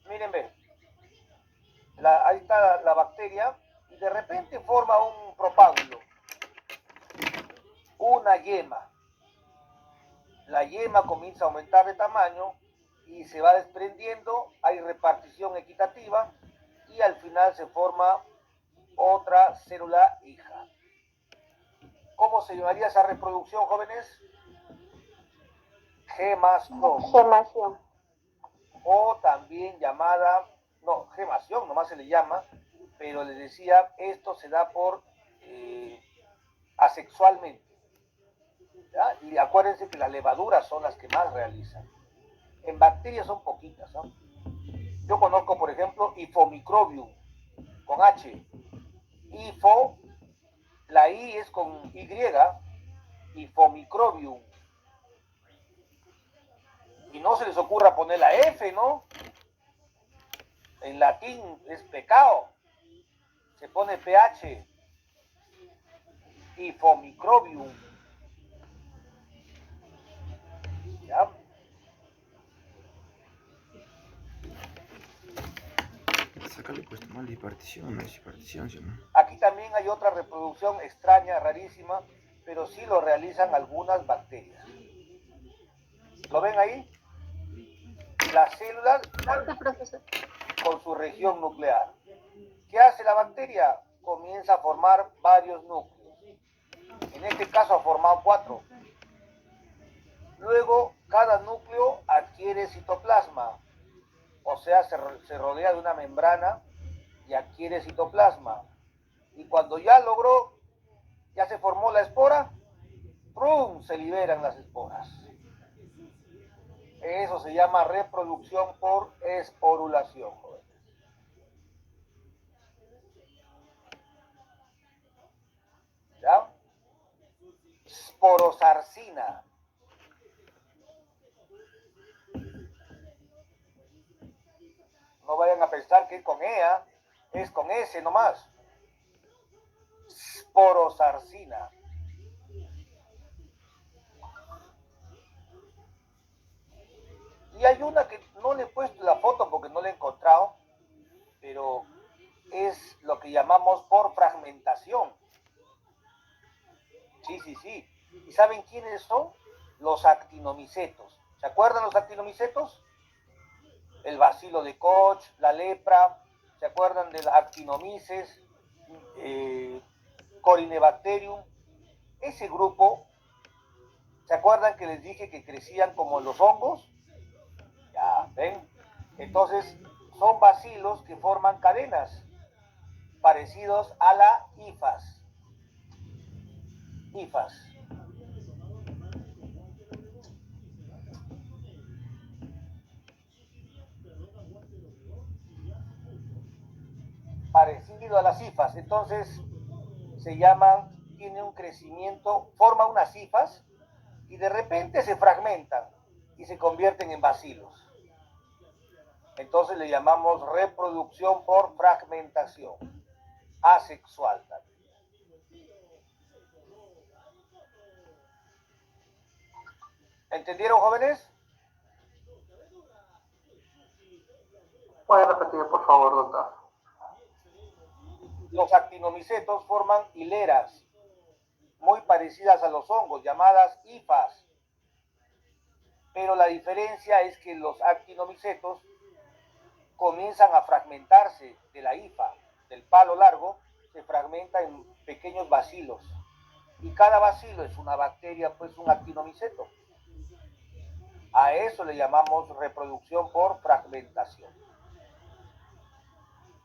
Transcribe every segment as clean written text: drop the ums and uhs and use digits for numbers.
Miren, ve, ahí está la bacteria y de repente forma un propágulo, una yema. La yema comienza a aumentar de tamaño y se va desprendiendo, hay repartición equitativa y al final se forma otra célula hija. ¿Cómo se llamaría esa reproducción, jóvenes? Gemación. Gemación. O también llamada, no, gemación, nomás se le llama, pero les decía, esto se da por asexualmente. ¿Ya? Y acuérdense que las levaduras son las que más realizan. En bacterias son poquitas, ¿no? Yo conozco, por ejemplo, Ifomicrobium, con H. Ifo, la I es con Y, Ifomicrobium. Y no se les ocurra poner la F, ¿no? En latín es pecado. Se pone PH. Ifomicrobium. ¿Ya? Sácale pues mal y partición, es partición, ¿sí, no? Aquí también hay otra reproducción extraña, rarísima, pero sí lo realizan algunas bacterias. ¿Lo ven ahí? Las células con su región nuclear. ¿Qué hace la bacteria? Comienza a formar varios núcleos. En este caso ha formado 4. Luego, cada núcleo adquiere citoplasma, o sea, se rodea de una membrana y adquiere citoplasma. Y cuando ya logró, ya se formó la espora, ¡prum!, se liberan las esporas. Eso se llama reproducción por esporulación, jóvenes. ¿Ya? Sporosarcina. No vayan a pensar que es con EA, es con S nomás. Sporosarcina. Y hay una que no le he puesto la foto porque no la he encontrado, pero es lo que llamamos por fragmentación. Sí, sí, sí. ¿Y saben quiénes son? Los actinomicetos. ¿Se acuerdan los actinomicetos? El bacilo de Koch, la lepra, ¿se acuerdan del actinomices, Corynebacterium? Ese grupo, ¿se acuerdan que les dije que crecían como los hongos? Ya, ¿ven? Entonces, son bacilos que forman cadenas, parecidos a la hifas. Hifas. Parecido a las hifas. Entonces, se llaman, tiene un crecimiento, forma unas hifas y de repente se fragmentan y se convierten en bacilos. Entonces le llamamos reproducción por fragmentación, asexual también. ¿Entendieron, jóvenes? ¿Puede repetir, por favor, doctor? Los actinomicetos forman hileras muy parecidas a los hongos, llamadas hifas. Pero la diferencia es que los actinomicetos comienzan a fragmentarse de la hifa, del palo largo, se fragmenta en pequeños bacilos. Y cada bacilo es una bacteria, pues un actinomiceto. A eso le llamamos reproducción por fragmentación.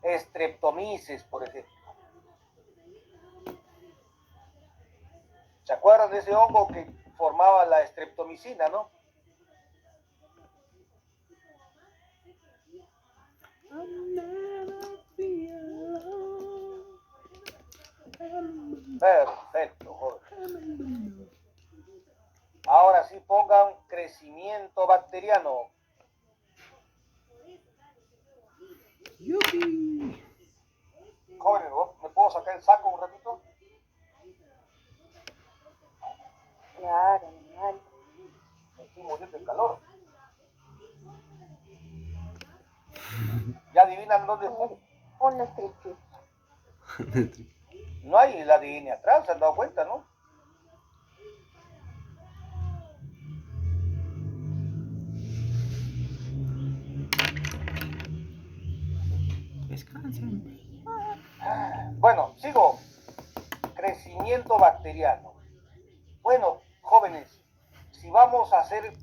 Streptomyces, por ejemplo. ¿Se acuerdan de ese hongo que formaba la streptomicina, no? Perfecto, joven. Ahora sí pongan crecimiento bacteriano. ¡Yupi! Jóvenes, ¿me puedo sacar el saco un ratito? Claro, normal. Me estoy muriendo de calor. ¿Adivinan dónde? Un striptease. No hay el ADN atrás, ¿se han dado cuenta, no? Descansen. Bueno, sigo. Crecimiento bacteriano. Bueno, jóvenes, si vamos a hacer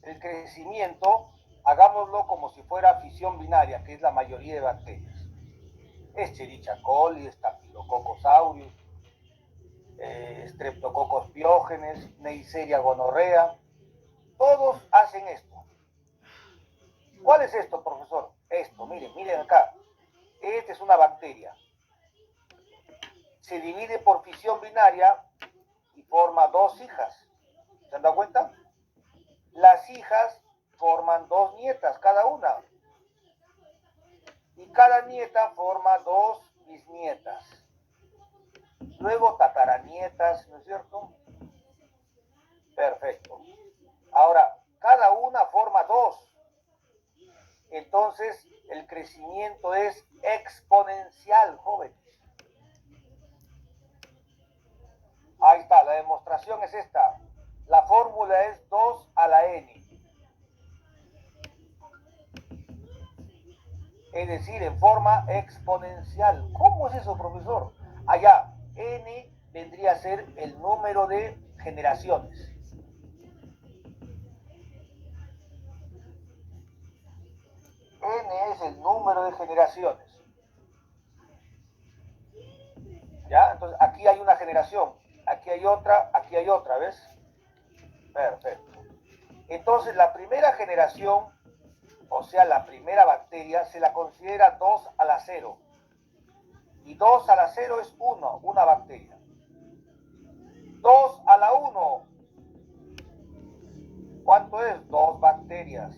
el crecimiento, hagámoslo como si fuera fisión binaria, que es la mayoría de bacterias. Escherichia coli, Staphylococcus aureus, Streptococcus pyogenes, Neisseria gonorrea, todos hacen esto. ¿Cuál es esto, profesor? Esto, miren acá. Esta es una bacteria. Se divide por fisión binaria y forma dos hijas. ¿Se han dado cuenta? Las hijas forman dos nietas cada una. Y cada nieta forma dos bisnietas. Luego tataranietas, ¿no es cierto? Perfecto. Ahora, cada una forma dos. Entonces, el crecimiento es exponencial, jóvenes. Ahí está, la demostración es esta. La fórmula es 2 a la n. Es decir, en forma exponencial. ¿Cómo es eso, profesor? Allá, n vendría a ser el número de generaciones. N es el número de generaciones. ¿Ya? Entonces, aquí hay una generación. Aquí hay otra, ¿ves? Perfecto. Entonces, la primera generación, o sea, la primera bacteria, se la considera 2 a la 0. Y 2 a la 0 es 1, una bacteria. 2 a la 1, ¿cuánto es? 2 bacterias.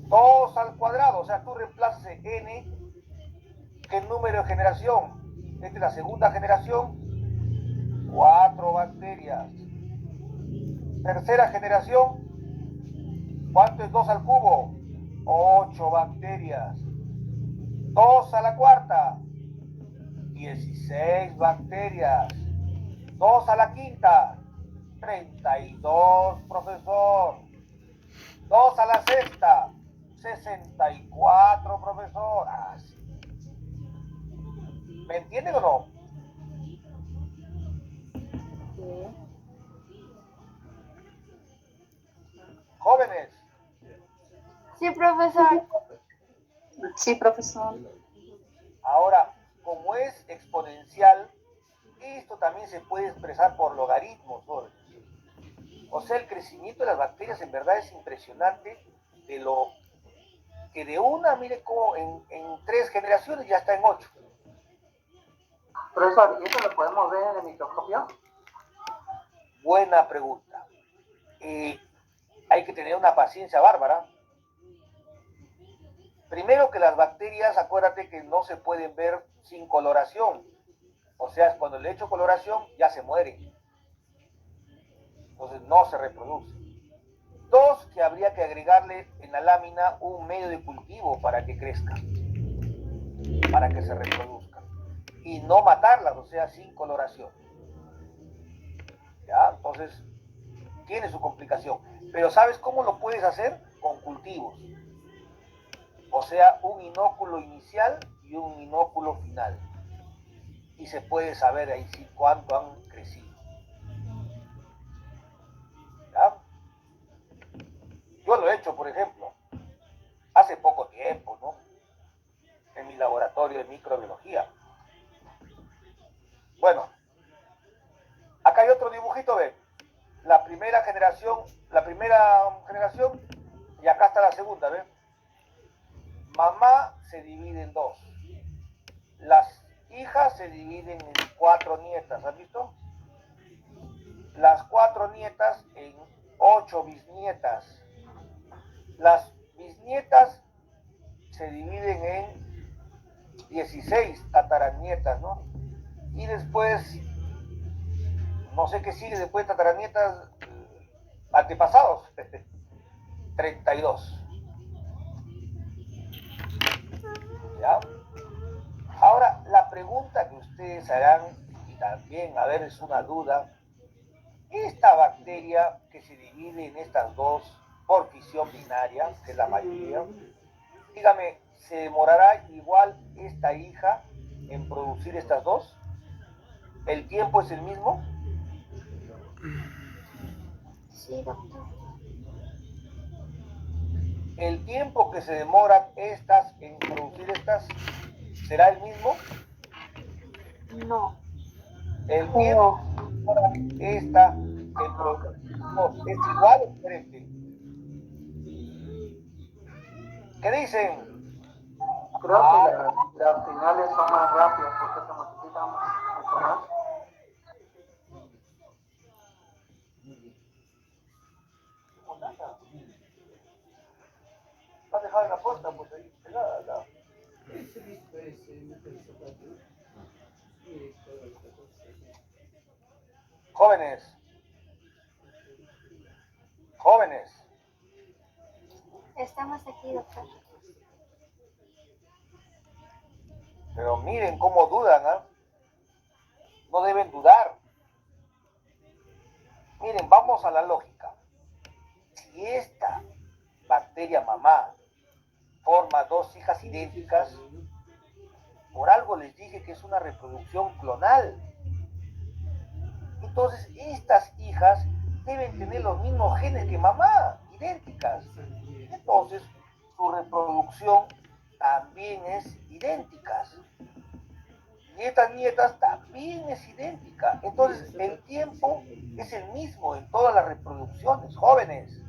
2 al cuadrado, o sea, tú reemplazas n, que es número de generación. Esta es la segunda generación. 4 bacterias. Tercera generación, ¿cuánto es 2 al cubo? 8 bacterias. 2 a la cuarta, 16 bacterias. 2 a la quinta, 32, profesor. 2 a la sexta, 64, profesor. Así. ¿Me entienden o no? Sí. Jóvenes, Sí, profesor. Sí, profesor. ahora, como es exponencial, esto también se puede expresar por logaritmos, jóvenes. O sea, el crecimiento de las bacterias en verdad es impresionante, de lo que de una, mire cómo en 3 generaciones ya está en 8. Profesor, ¿y eso lo podemos ver en el microscopio? Buena pregunta. Hay que tener una paciencia bárbara. Primero que las bacterias, acuérdate que no se pueden ver sin coloración. O sea, cuando le echo coloración ya se mueren. Entonces no se reproduce. 2, que habría que agregarle en la lámina un medio de cultivo para que crezca, para que se reproduzca. Y no matarlas, o sea, sin coloración. ¿Ya? Entonces, tiene su complicación. Pero ¿sabes cómo lo puedes hacer? Con cultivos. O sea, un inóculo inicial y un inóculo final. Y se puede saber ahí sí cuánto han crecido. ¿Ya? Yo lo he hecho, por ejemplo, hace poco tiempo, ¿no? En mi laboratorio de microbiología. Bueno, acá hay otro dibujito, ¿ven? La primera generación, y acá está la segunda, ¿ven? Mamá se divide en 2. Las hijas se dividen en 4 nietas, ¿has visto? Las 4 nietas en 8 bisnietas. Las bisnietas se dividen en 16 tataranietas, ¿no? Y después, no sé qué sigue después de tataranietas, antepasados, 32. ¿Ya? Ahora, la pregunta que ustedes harán, y también, a ver, es una duda, esta bacteria que se divide en estas dos por fisión binaria, que es la mayoría, dígame, ¿se demorará igual esta hija en producir estas dos? ¿El tiempo es el mismo? Sí, doctor. ¿El tiempo que se demoran estas en producir estas será el mismo? No. ¿El tiempo que se demora esta en producir dos es igual o diferente? ¿Qué dicen? Creo que las finales son más rápidas porque se multiplican mucho más. ¿Has dejado la puerta? Pues ahí pegada, la... Jóvenes, jóvenes, Estamos aquí, doctor. pero miren cómo dudan, ¿ah? No deben dudar. Miren, vamos a la lógica. Si esta bacteria mamá forma dos hijas idénticas, por algo les dije que es una reproducción clonal. Entonces, estas hijas deben tener los mismos genes que mamá, idénticas. Entonces, su reproducción también es idéntica. Y estas nietas también es idéntica. Entonces, el tiempo es el mismo en todas las reproducciones, jóvenes.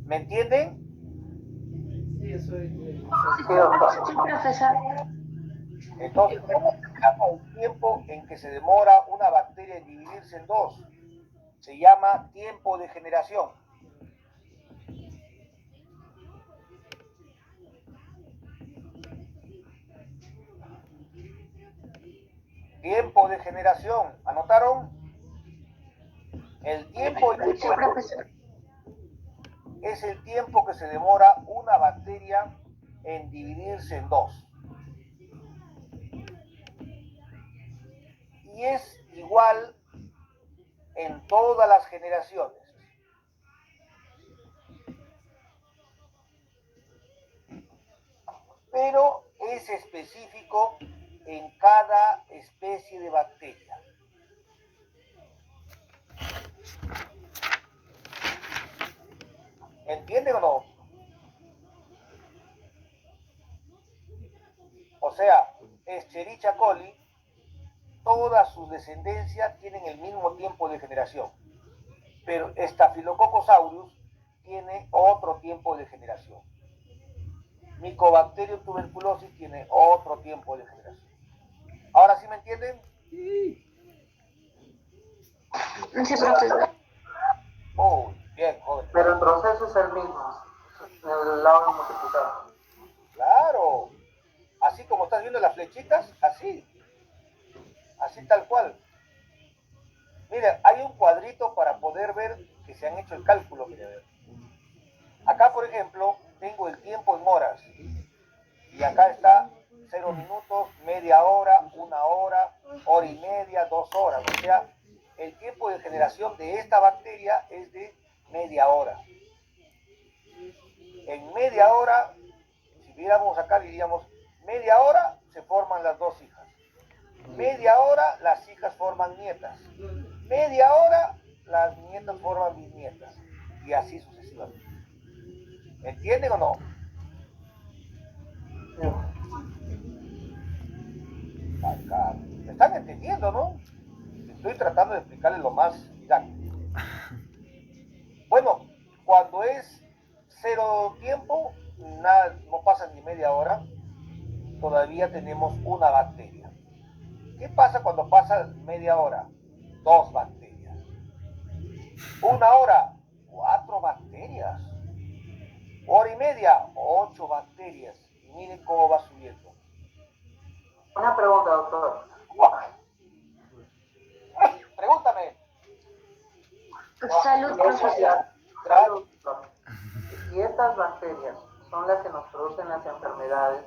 ¿Me entienden? Sí, doctor. Sí, profesor. Entonces, ¿cómo se llama el tiempo en que se demora una bacteria en dividirse en dos? Se llama tiempo de generación. Tiempo de generación. ¿Anotaron? El tiempo de Sí, profesor. es el tiempo que se demora una bacteria en dividirse en dos. Y es igual en todas las generaciones. Pero es específico en cada especie de bacteria. ¿Entienden o no? O sea, Escherichia coli, toda su descendencia tienen el mismo tiempo de generación. Pero Staphylococcus aureus tiene otro tiempo de generación. Mycobacterium tuberculosis tiene otro tiempo de generación. ¿Ahora sí me entienden? Sí, profesor. Oh, bien, joven. Pero el proceso es el mismo, el lado de multiplicar. Claro. Así como estás viendo las flechitas, así. Así tal cual. Mira, hay un cuadrito para poder ver que se han hecho el cálculo. Mira, acá, por ejemplo, tengo el tiempo en horas. Y acá está 0 minutos, media hora, 1 hora, hora y media, 2 horas. O sea, el tiempo de generación de esta bacteria es de media hora. En media hora, si viéramos acá, diríamos, media hora se forman las dos hijas. Media hora las hijas forman nietas. Media hora las nietas forman bisnietas. Y así sucesivamente. ¿Entienden o no? Acá. ¿Me están entendiendo, no? Estoy tratando de explicarles lo más didáctico. Bueno, cuando es cero tiempo, nada, no pasa ni media hora, todavía tenemos una bacteria. ¿Qué pasa cuando pasa media hora? 2 bacterias. 1 hora, 4 bacterias. Hora y media, 8 bacterias. Y miren cómo va subiendo. Una pregunta, doctor. Pregúntame. Salud, profesor. Salud, doctor. Y estas bacterias son las que nos producen las enfermedades,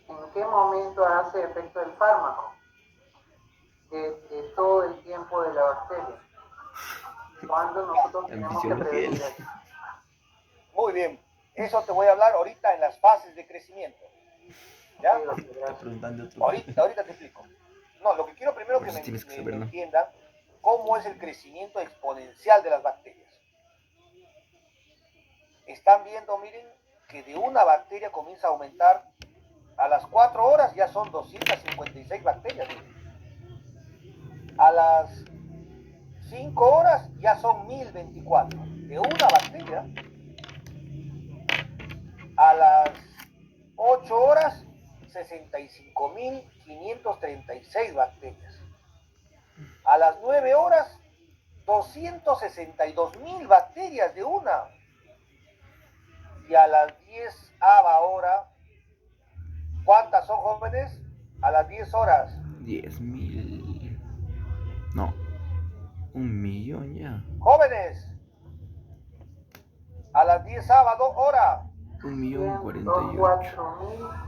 ¿en qué momento hace efecto el fármaco? De todo el tiempo de la bacteria. Cuando nosotros En tenemos que fisiología. prevenir eso. Muy bien. Eso te voy a hablar ahorita en las fases de crecimiento. ¿Ya? Sí, doctor, Está gracias. preguntando otro. Ahorita te explico. No, lo que quiero primero Por que eso me tienes que saber, ¿no? entiendan cómo es el crecimiento exponencial de las bacterias. Están viendo, miren, que de una bacteria comienza a aumentar, a las 4 horas ya son 256 bacterias. Miren. A las 5 horas ya son 1024 de una bacteria. A las 8 horas 65.536 bacterias. A las 9 horas 262.000 bacterias de una. Y a las 10 hora, ¿cuántas son, jóvenes? A las 10 horas. 10.000. No. 1.000.000 ya. Jóvenes, a las 10 hora. 1.048.000.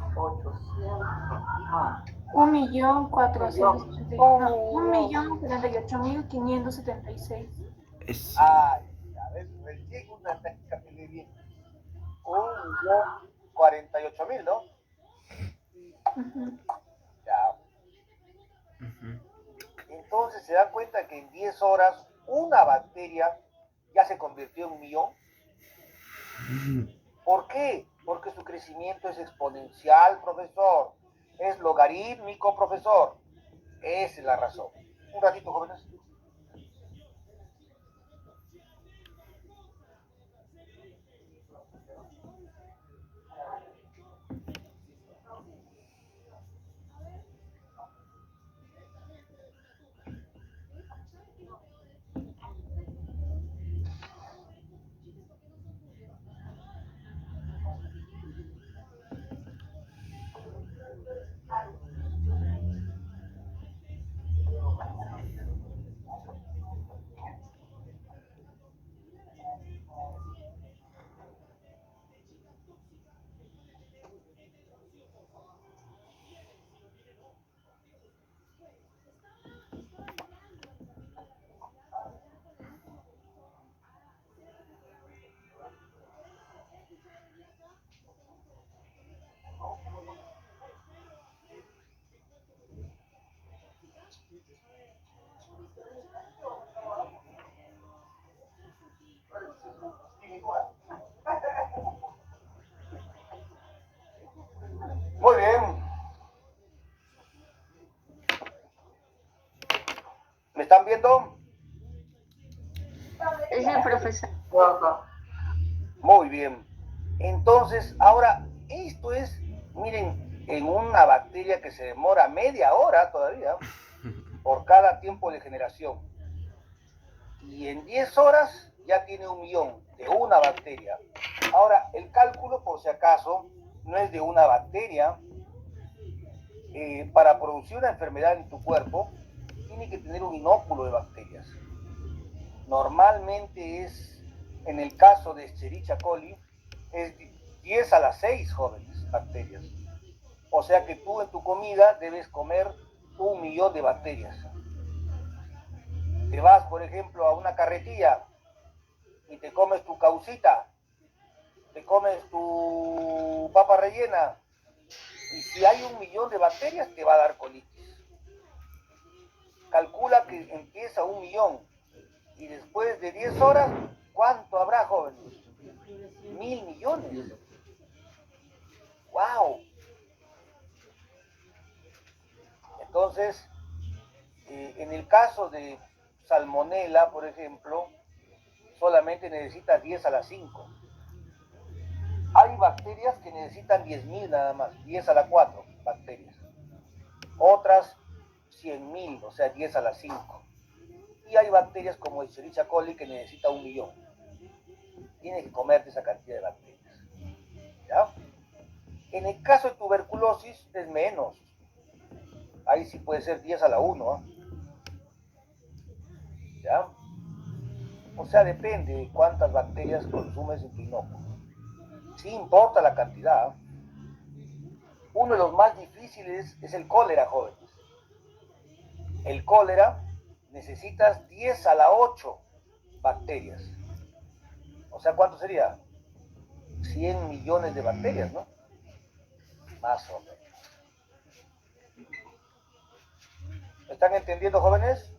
104.800. 1.478.576. Eso. Ay, a ver, recién una técnica que le viene. 1.048.000, ¿no? Ujú. Ya. Ujú. Entonces se dan cuenta que en 10 horas una bacteria ya se convirtió en 1.000.000. ¿Por qué? Porque su crecimiento es exponencial, profesor. Es logarítmico, profesor. Esa es la razón. Un ratito, jóvenes. Muy bien. ¿Me están viendo? Sí, profesor. Doctor, Muy bien. Entonces, ahora, esto es, miren, en una bacteria que se demora media hora todavía por cada tiempo de generación. Y en 10 horas ya tiene 1.000.000 de una bacteria. Ahora, el cálculo, por si acaso, no es de una bacteria. Para producir una enfermedad en tu cuerpo, tiene que tener un inóculo de bacterias. Normalmente es, en el caso de Escherichia coli, es 10 a las 6 jóvenes bacterias. O sea que tú en tu comida debes comer 1.000.000 de bacterias. Te vas, por ejemplo, a una carretilla y te comes tu caucita, te comes tu papa rellena, y si hay 1.000.000 de bacterias te va a dar colitis. Calcula que empieza 1.000.000 y después de 10 horas, ¿cuánto habrá, jóvenes? 1.000.000.000. ¡Wow! Entonces, en el caso de salmonela, por ejemplo, solamente necesita 10 a las 5. Hay bacterias que necesitan 10.000 nada más, 10 a la 4 bacterias. Otras 100.000, o sea, 10 a la 5. Y hay bacterias como Escherichia coli que necesita 1.000.000. Tienes que comerte esa cantidad de bacterias. ¿Ya? En el caso de tuberculosis es menos. Ahí sí puede ser 10 a la 1. ¿Ya? O sea, depende de cuántas bacterias consumes en tu inóculo. Sí importa la cantidad. Uno de los más difíciles es el cólera, jóvenes. El cólera necesitas 10 a la 8 bacterias. O sea, ¿cuánto sería? 100 millones de bacterias, ¿no? Más o menos. ¿Me están entendiendo, jóvenes?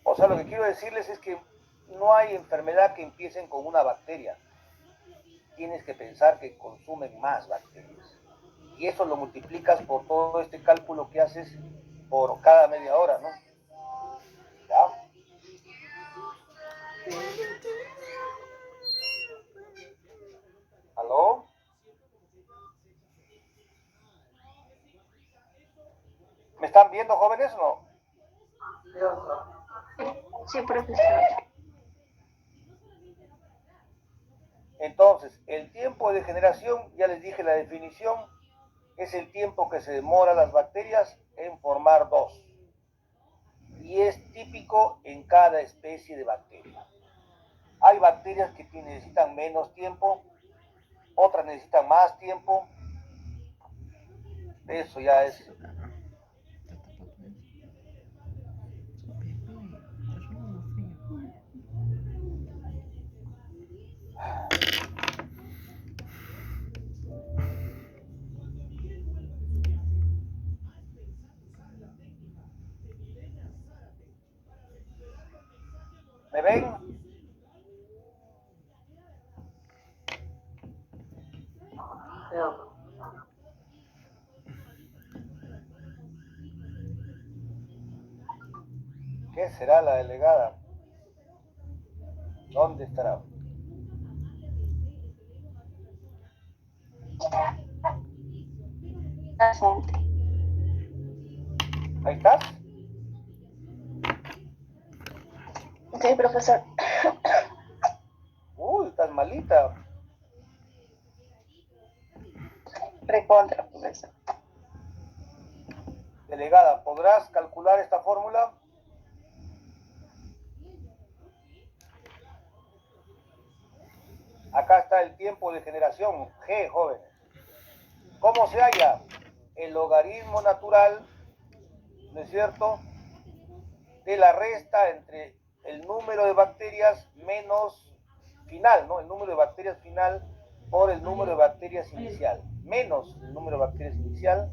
O sea, lo que quiero decirles es que no hay enfermedad que empiecen con una bacteria. Tienes que pensar que consumen más bacterias. Y eso lo multiplicas por todo este cálculo que haces por cada media hora, ¿no? ¿Ya? ¿Aló? ¿Me están viendo, jóvenes, o no? Sí, profesor. Entonces, el tiempo de generación, ya les dije la definición, es el tiempo que se demora las bacterias en formar dos. Y es típico en cada especie de bacteria. Hay bacterias que necesitan menos tiempo, otras necesitan más tiempo. Eso ya es. ¿Me ven? ¿Qué será la delegada? ¿Dónde estará? Presente. ¿Ahí estás? Sí, profesor. Uy, estás malita. Recontra, profesor. Delegada, ¿podrás calcular esta fórmula? Acá está el tiempo de generación, G, jóvenes. ¿Cómo se halla? El logaritmo natural, ¿no es cierto?, de la resta entre el número de bacterias menos final, ¿no? El número de bacterias final por el número de bacterias inicial, menos el número de bacterias inicial,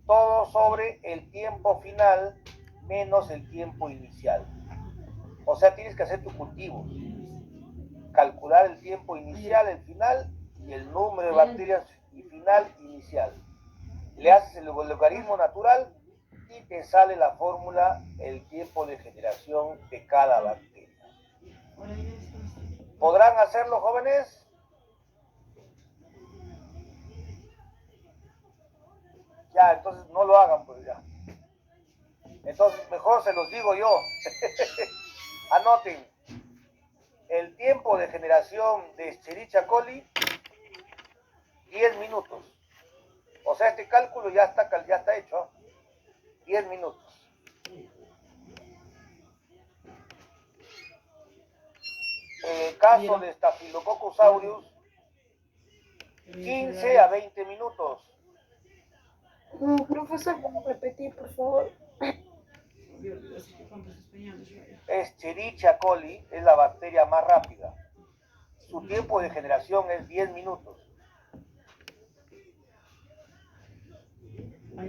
todo sobre el tiempo final menos el tiempo inicial. O sea, tienes que hacer tu cultivo, calcular el tiempo inicial, el final y el número de bacterias y final inicial. Le haces el logaritmo natural y te sale la fórmula, el tiempo de generación de cada bacteria. ¿Podrán hacerlo, jóvenes? Ya, entonces no lo hagan, pues ya. Entonces mejor se los digo yo. Anoten. El tiempo de generación de Escherichia coli, 10 minutos. O sea, este cálculo ya está hecho. 10 minutos. En el caso de Staphylococcus aureus, 15 a 20 minutos. Profesor, ¿puedo repetir, por favor? Escherichia coli es la bacteria más rápida. Su tiempo de generación es 10 minutos.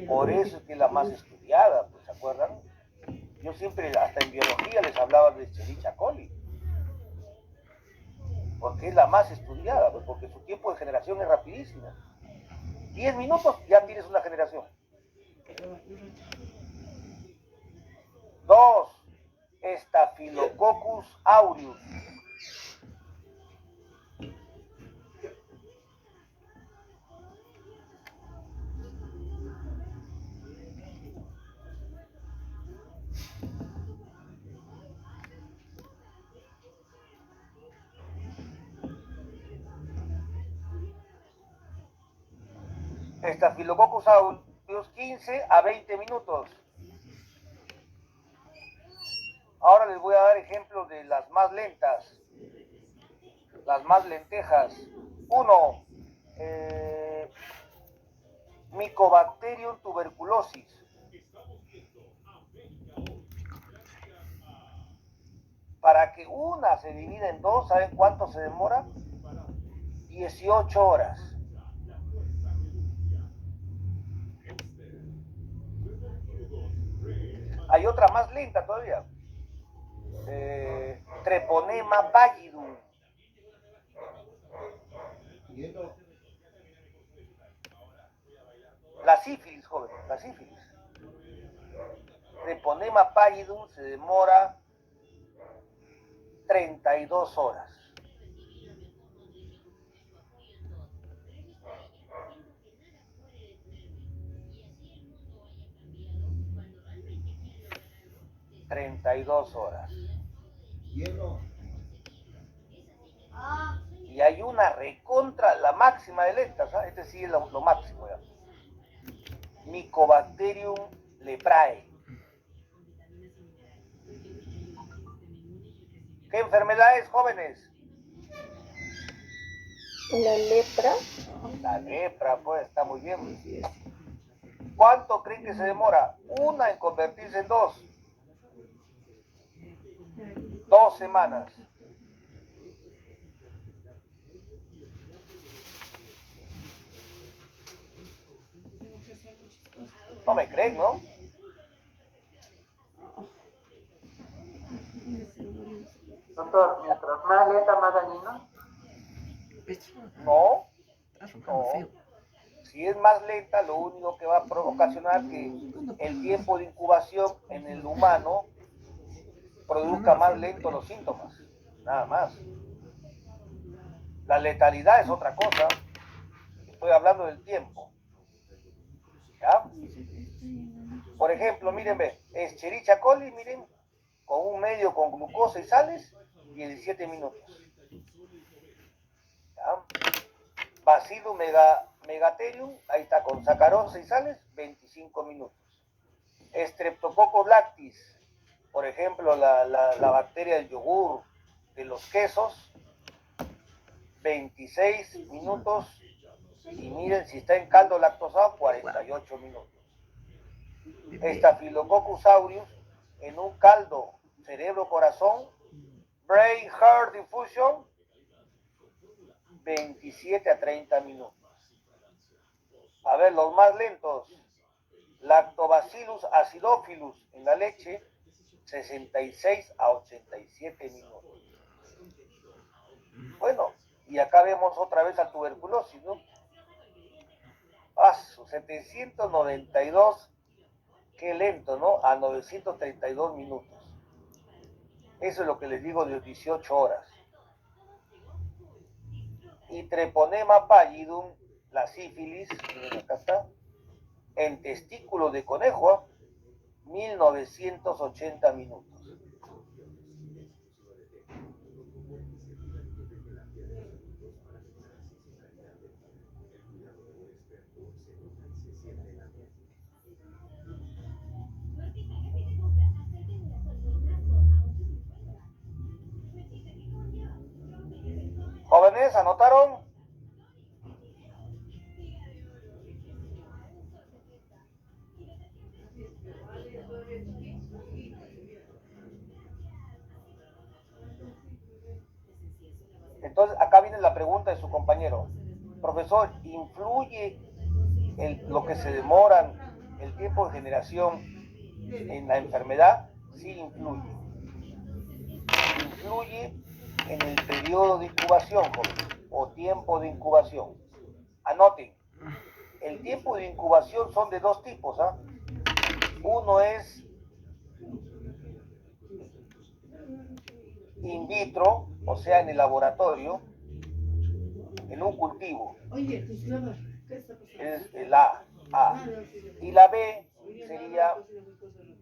Por eso es que es la más estudiada, pues, ¿se acuerdan? Yo siempre, hasta en biología, les hablaba de Escherichia coli. Porque es la más estudiada, pues, porque su tiempo de generación es rapidísimo. 10 minutos ya tienes una generación. 2. Staphylococcus aureus. Staphylococcus aureus, 15 a 20 minutos. Ahora les voy a dar ejemplos de las más lentas. las más lentejas. 1. Mycobacterium tuberculosis. Para que una se divida en dos, ¿saben cuánto se demora? 18 horas. Hay otra más lenta todavía. Treponema pallidum. La sífilis, joven, la sífilis. Treponema pallidum se demora 32 horas. Y hay una recontra, la máxima de lentas, ¿sabes? Este sí es lo máximo ya. Mycobacterium leprae. ¿Qué enfermedades, jóvenes? La lepra. La lepra, pues, está muy bien. ¿Cuánto creen que se demora? Una en convertirse en dos. 2 semanas. No me creen, ¿no? Doctor, mientras más lenta, más dañino. No, Estás roncando no. feo. Si es más lenta, lo único que va a ocasionar que el tiempo de incubación en el humano produzca más lento los síntomas. Nada más. La letalidad es otra cosa. Estoy hablando del tiempo. ¿Ya? Por ejemplo, miren, ve, Escherichia coli, miren, con un medio con glucosa y sales, 17 minutos. ¿Ya? Bacillus megaterium, ahí está, con sacarosa y sales, 25 minutos. Streptococcus lactis, por ejemplo, la bacteria del yogur, de los quesos, 26 minutos. Y miren, si está en caldo lactosado, 48 minutos. Staphylococcus aureus, en un caldo cerebro-corazón, brain heart diffusion, 27 a 30 minutos. A ver, los más lentos. Lactobacillus acidophilus en la leche, 66 a 87 minutos. Bueno, y acá vemos otra vez a tuberculosis, ¿no? 792, qué lento, ¿no? A 932 minutos. Eso es lo que les digo de 18 horas. Y Treponema pallidum, la sífilis, miren acá está, en testículo de conejo, 1980 minutos. Jóvenes, ¿anotaron? Entonces, acá viene la pregunta de su compañero. Profesor, ¿influye lo que se demoran, el tiempo de generación en la enfermedad? Sí, influye. Influye en el periodo de incubación, joven, o tiempo de incubación. Anoten, el tiempo de incubación son de dos tipos, ¿ah? Uno es in vitro, o sea, en el laboratorio, en un cultivo. Es la A. Y la B sería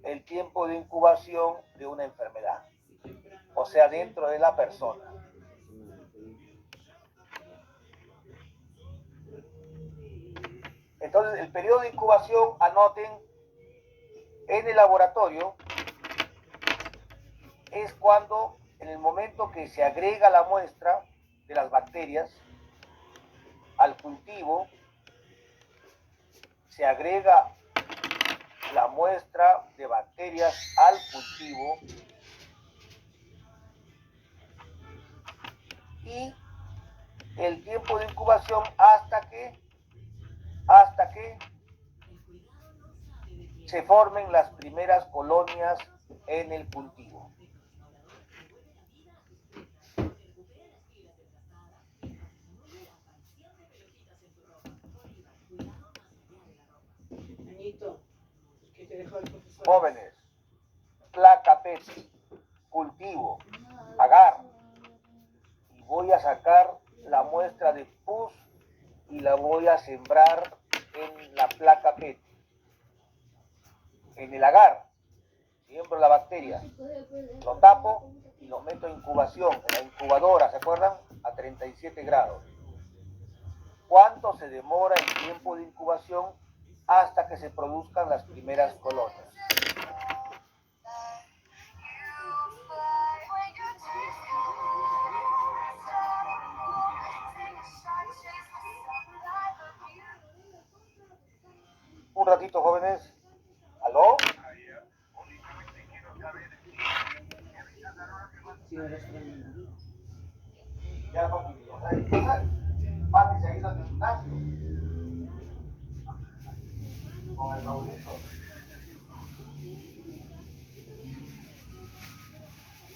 el tiempo de incubación de una enfermedad, o sea, dentro de la persona. Entonces, el periodo de incubación, anoten, en el laboratorio, es cuando, en el momento que se agrega la muestra de las bacterias al cultivo, se agrega la muestra de bacterias al cultivo y el tiempo de incubación hasta que se formen las primeras colonias en el cultivo. Jóvenes, placa PET, cultivo, agar, y voy a sacar la muestra de pus y la voy a sembrar en la placa PET, en el agar. Siembro la bacteria, lo tapo y lo meto en incubación, en la incubadora, ¿se acuerdan? A 37 grados. ¿Cuánto se demora el tiempo de incubación hasta que se produzcan las primeras colonias? Un ratito, jóvenes. ¿Aló? Ya, papi. Papi, seguido al gimnasio. Con el Mauricio.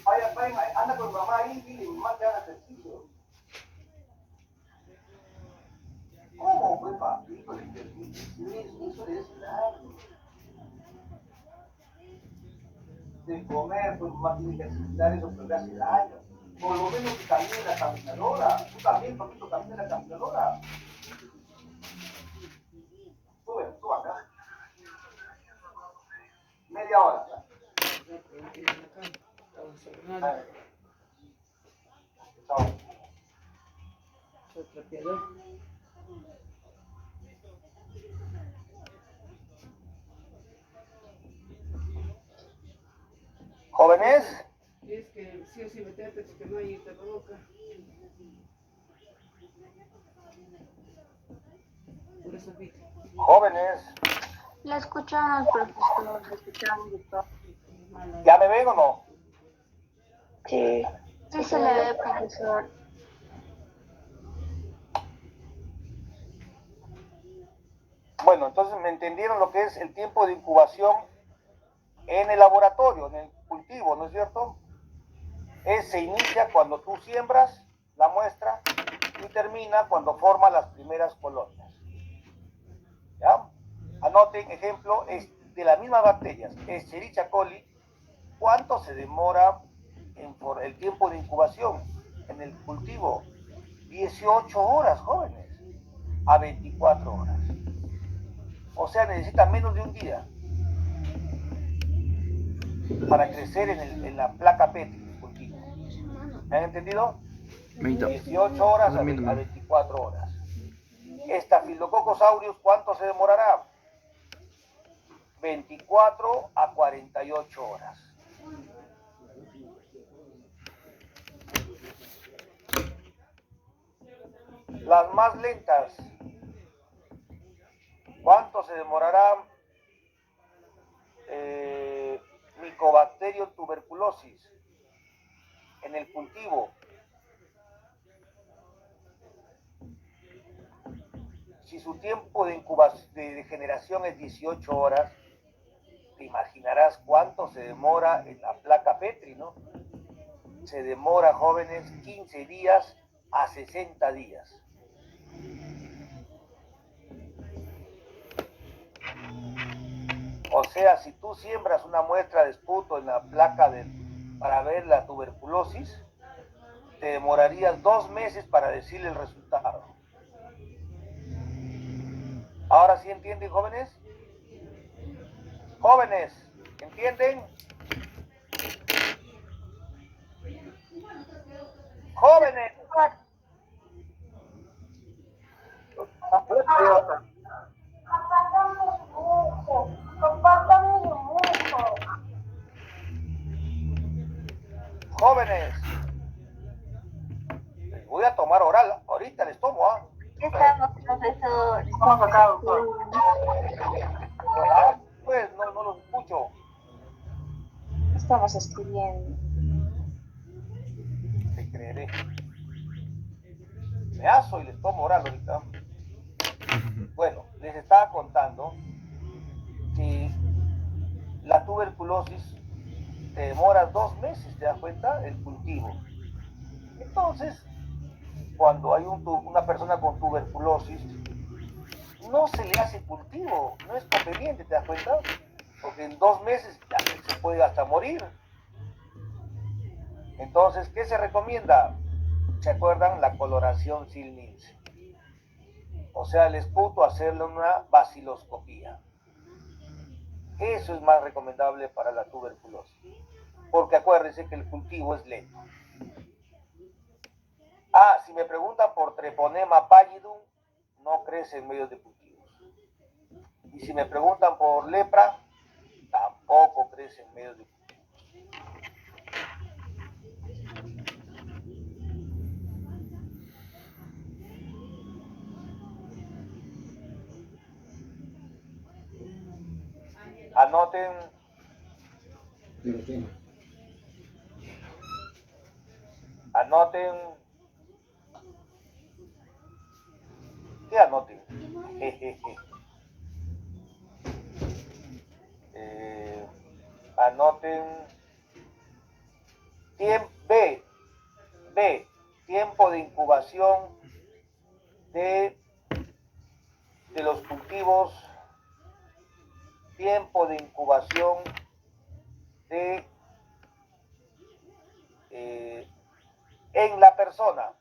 Vaya, anda con mamá ahí, dile, mamá que haga ejercicio. ¿Cómo, pues, papi? Eso le hace daño. De comer, pues mamá tiene que ejercitar eso, pero le hace daño. Por lo menos que camine la caminadora. Tú también, papito, camina la caminadora. Sube acá. Media hora. Chao. Jóvenes, Es que sí o sí meterte porque no hay tapaboca. Por eso vi. jóvenes, La escuchamos, profesor. La escuchamos, doctor. ¿ya me ven o no? Sí. Sí se le ve, profesor. Bueno, entonces me entendieron lo que es el tiempo de incubación en el laboratorio, en el cultivo, ¿no es cierto? Se inicia cuando tú siembras la muestra y termina cuando forma las primeras colonias. ¿Ya? Anoten, ejemplo, es de las mismas bacterias, Escherichia coli, ¿cuánto se demora por el tiempo de incubación en el cultivo? 18 horas, jóvenes, a 24 horas. O sea, necesita menos de un día para crecer en la placa PET del cultivo. ¿Me han entendido? 18 horas a 24 horas. Staphylococcus aureus, ¿cuánto se demorará? 24 a 48 horas. Las más lentas, ¿cuánto se demorará? Mycobacterium tuberculosis en el cultivo. Si su tiempo de incubación, de generación es 18 horas, te imaginarás cuánto se demora en la placa Petri, ¿no? Se demora, jóvenes, 15 días a 60 días. O sea, si tú siembras una muestra de esputo en la placa para ver la tuberculosis, te demorarías 2 meses para decirle el resultado. ¿Ahora sí entienden, jóvenes? Jóvenes, ¿entienden? Jóvenes. Jóvenes, les voy voy a tomar oral, ahorita les tomo, ¿ah? Estamos, profesor. Estamos acá, doctor. Ah, pues no los escucho. Estamos escribiendo. Te creeré. Me aso y les tomo oral ahorita. Bueno, les estaba contando que la tuberculosis te demora 2 meses, ¿te das cuenta? El cultivo. Entonces, cuando hay una persona con tuberculosis, no se le hace cultivo, no es conveniente, ¿te das cuenta? Porque en 2 meses ya se puede hasta morir. Entonces, ¿qué se recomienda? ¿Se acuerdan? La coloración Sil-Nielsen. O sea, el esputo hacerle una baciloscopía. Eso es más recomendable para la tuberculosis. Porque acuérdense que el cultivo es lento. Ah, si me preguntan por Treponema pallidum, no crece en medios de cultivos. Y si me preguntan por lepra, tampoco crece en medios de cultivos. Anoten. Anoten. ¿Qué anoten? Anoten. B. Tiempo de incubación de los cultivos. Tiempo de incubación de en la persona.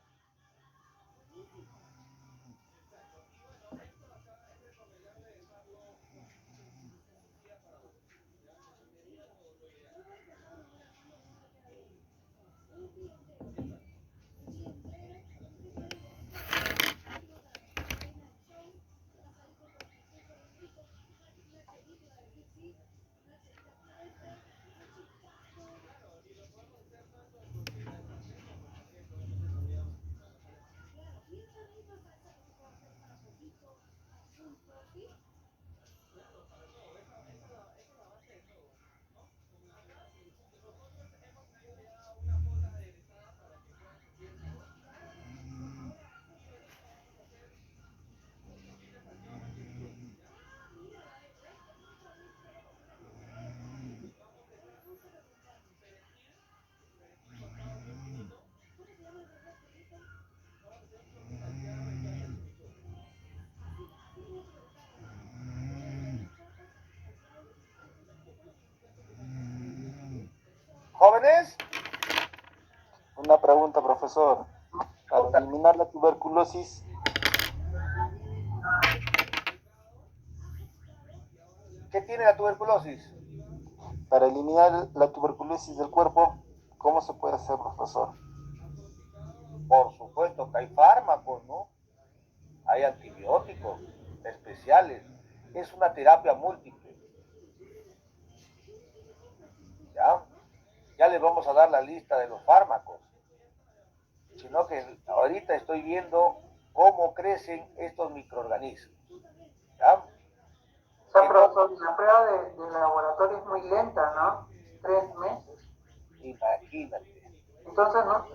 Jóvenes, Una pregunta, profesor. Para eliminar la tuberculosis, ¿qué tiene la tuberculosis? para eliminar la tuberculosis del cuerpo, ¿cómo se puede hacer, profesor? Por supuesto que hay fármacos, ¿no? Hay antibióticos especiales. Es una terapia múltiple. ¿Ya? Ya les vamos a dar la lista de los fármacos. Sino que ahorita estoy viendo cómo crecen estos microorganismos. ¿Ya? O sea, profesor, la prueba de laboratorio es muy lenta, ¿no? 3 meses. Imagínate. Entonces, ¿no?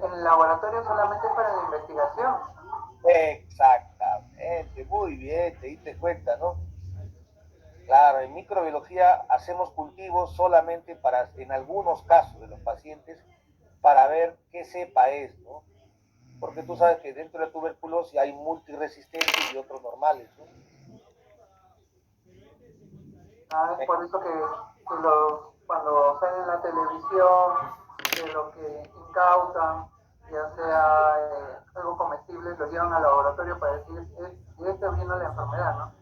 En el laboratorio solamente es para la investigación. Exactamente, muy bien, te diste cuenta, ¿no? Claro, en microbiología hacemos cultivos solamente para, en algunos casos de los pacientes, para ver qué cepa es, ¿no? Porque tú sabes que dentro de la tuberculosis hay multiresistentes y otros normales, ¿no? Es por eso que cuando salen en la televisión, de lo que incautan, ya sea algo comestible, lo llevan al laboratorio para decir, de este vino la enfermedad, ¿no?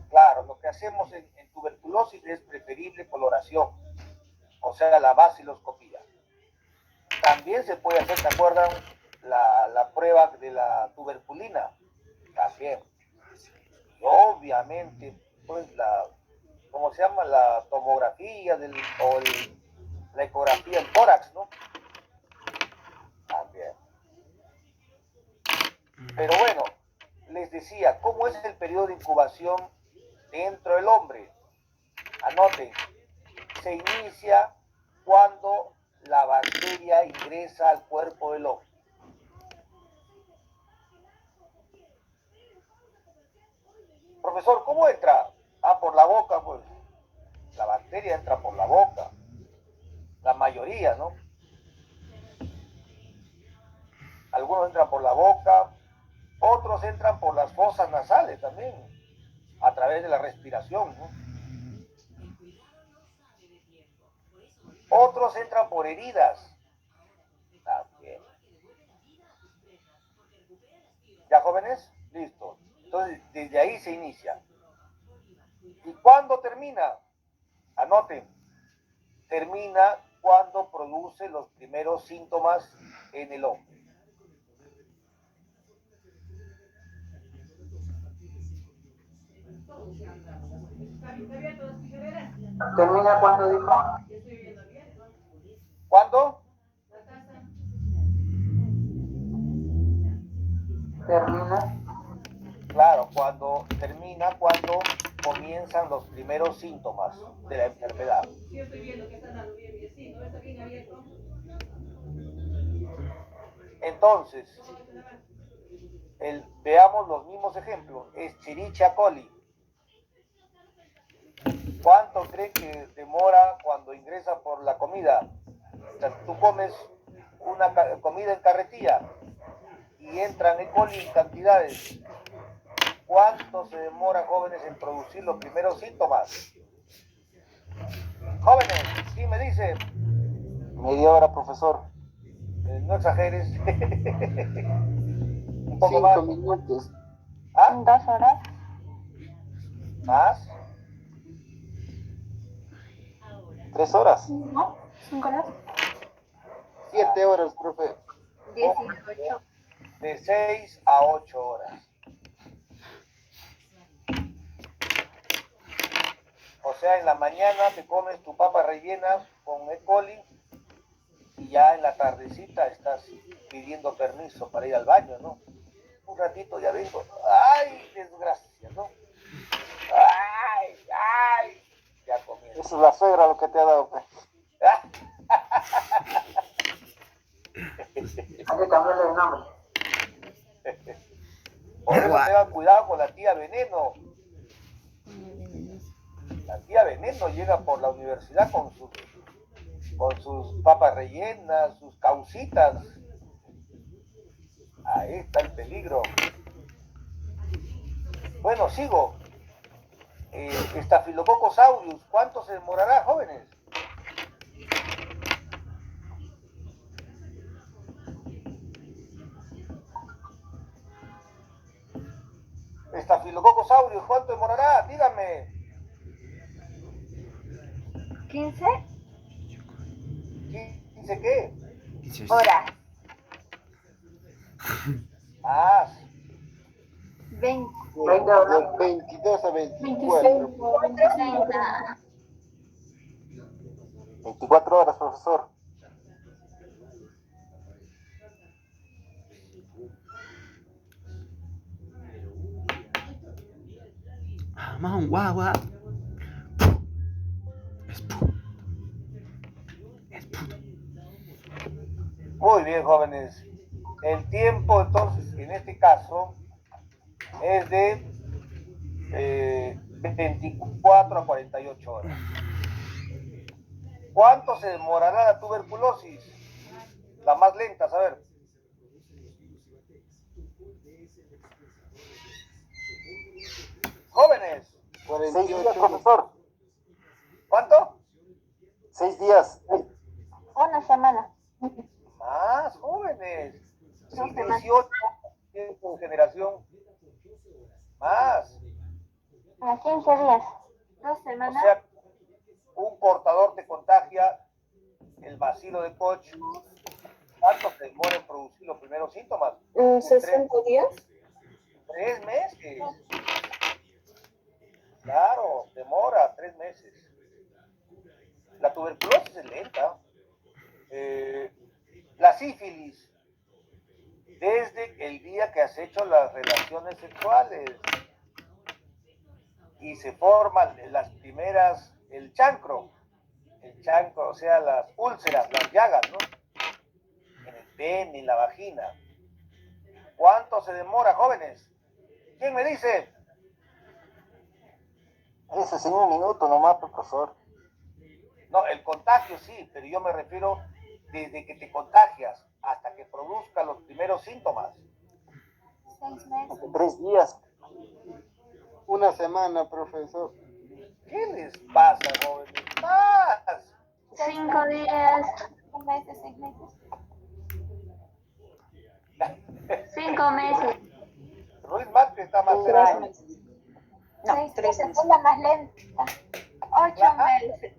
Claro, lo que hacemos en tuberculosis es preferible coloración, o sea, la baciloscopía. También se puede hacer, ¿te acuerdan? La prueba de la tuberculina, también. Y obviamente, pues ¿cómo se llama? La tomografía la ecografía en tórax, ¿no? También. Pero bueno, les decía, ¿cómo es el periodo de incubación dentro del hombre? Anoten, se inicia cuando la bacteria ingresa al cuerpo del hombre. Profesor, ¿cómo entra? Ah, por la boca, pues. La bacteria entra por la boca. La mayoría, ¿no? Algunos entran por la boca, otros entran por las fosas nasales también, a través de la respiración, ¿no? Otros entran por heridas. También. ¿Ya, jóvenes? Listo. Entonces, desde ahí se inicia. ¿Y cuándo termina? Anoten. Termina cuando produce los primeros síntomas en el hombre. ¿Termina cuando dijo? ¿Cuándo? Termina. Claro, cuando termina, cuando comienzan los primeros síntomas de la enfermedad. Entonces, veamos los mismos ejemplos. Escherichia coli. ¿Cuánto cree que demora cuando ingresa por la comida? O sea, tú comes una comida en carretilla y entran E. coli en cantidades. ¿Cuánto se demora, jóvenes, en producir los primeros síntomas? Jóvenes, ¿quién me dice? Media hora, profesor. No exageres. Un poco más. 5 minutos. ¿Ah? 2 horas. ¿Más? 3 horas. ¿No? 5 horas. 7 horas, profe. 18. De 6 a 8 horas. O sea, en la mañana te comes tu papa rellena con E. coli y ya en la tardecita estás pidiendo permiso para ir al baño, ¿no? Un ratito ya vengo. ¡Ay, desgracia!, ¿no? ¡Ay, ay! Ya comienza. Esa es la suegra lo que te ha dado, pues. Hay que cambiarle de nombre. Por eso tengan cuidado con la tía Veneno. La tía Veneno llega por la universidad con sus papas rellenas, sus causitas. Ahí está el peligro. Bueno, sigo. Staphylococcus aureus, ¿cuánto se demorará, jóvenes? Staphylococcus aureus, ¿cuánto demorará? Díganme. 15 ¿15 qué? 15 horas. Más. 20. 20 horas. De 22 a 24. 30. 24 horas, profesor. Man, guau. Es puto. Muy bien, jóvenes. El tiempo, entonces, en este caso, es de 24 a 48 horas. ¿Cuánto se demorará la tuberculosis? La más lenta, a ver. Jóvenes. 6 días, profesor. ¿Cuánto? 6 días. 1 semana. Más, jóvenes. Si 2 semanas. 18 tiempo de generación. Más. A 15 días. 2 O semanas. sea, un portador te contagia el bacilo de Koch. ¿Cuánto se demora en producir los primeros síntomas? 60 días. 3 meses. Claro, demora 3 meses. La tuberculosis es lenta. La sífilis. desde el día que has hecho las relaciones sexuales y se forman las primeras, el chancro, o sea, las úlceras, las llagas, ¿no? En el pene, en la vagina. ¿Cuánto se demora, jóvenes? ¿Quién me dice? Eso es en un minuto nomás, profesor. No, el contagio sí, pero yo me refiero desde que te contagias hasta que produzca los primeros síntomas. 6 meses. 3 días. Una semana, profesor. ¿Qué les pasa, jóvenes? ¡Más! 5 días. 6 meses, 6 meses. 5 meses. Ruiz Márquez está más 3 cerca. meses. No, 6 meses es la más lenta. 8 meses.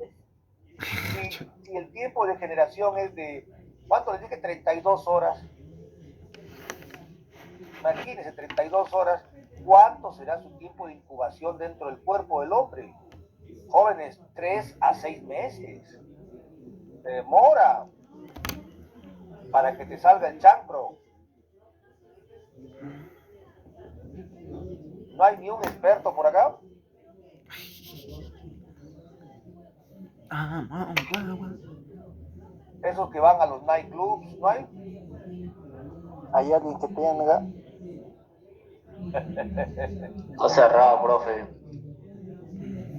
Si el tiempo de generación es de, ¿cuánto les dije? 32 horas. Imagínense, 32 horas. ¿Cuánto será su tiempo de incubación dentro del cuerpo del hombre? Jóvenes, 3 a 6 meses. Se demora para que te salga el chancro. ¿No hay ni un experto por acá? Esos que van a los nightclubs, ¿no hay? ¿Hay alguien que tenga? Está cerrado, profe.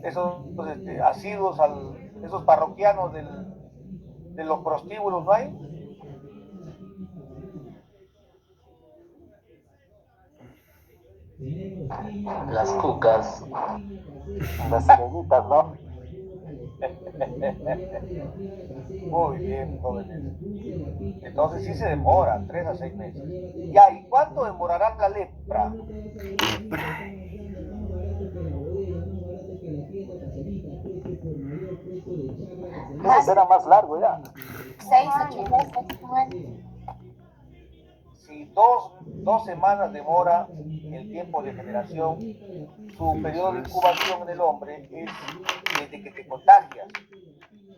Esos asiduos, esos parroquianos de los prostíbulos, ¿no hay? Las cucas. Las sirenitas, ¿no? Muy bien, jóvenes. Entonces sí se demora, 3 a 6 meses. Ya, ¿y cuánto demorará la lepra? Eso será más largo ya. 6, 8 meses. Bueno. Si dos semanas demora el tiempo de generación, su periodo de incubación en el hombre es desde que te contagias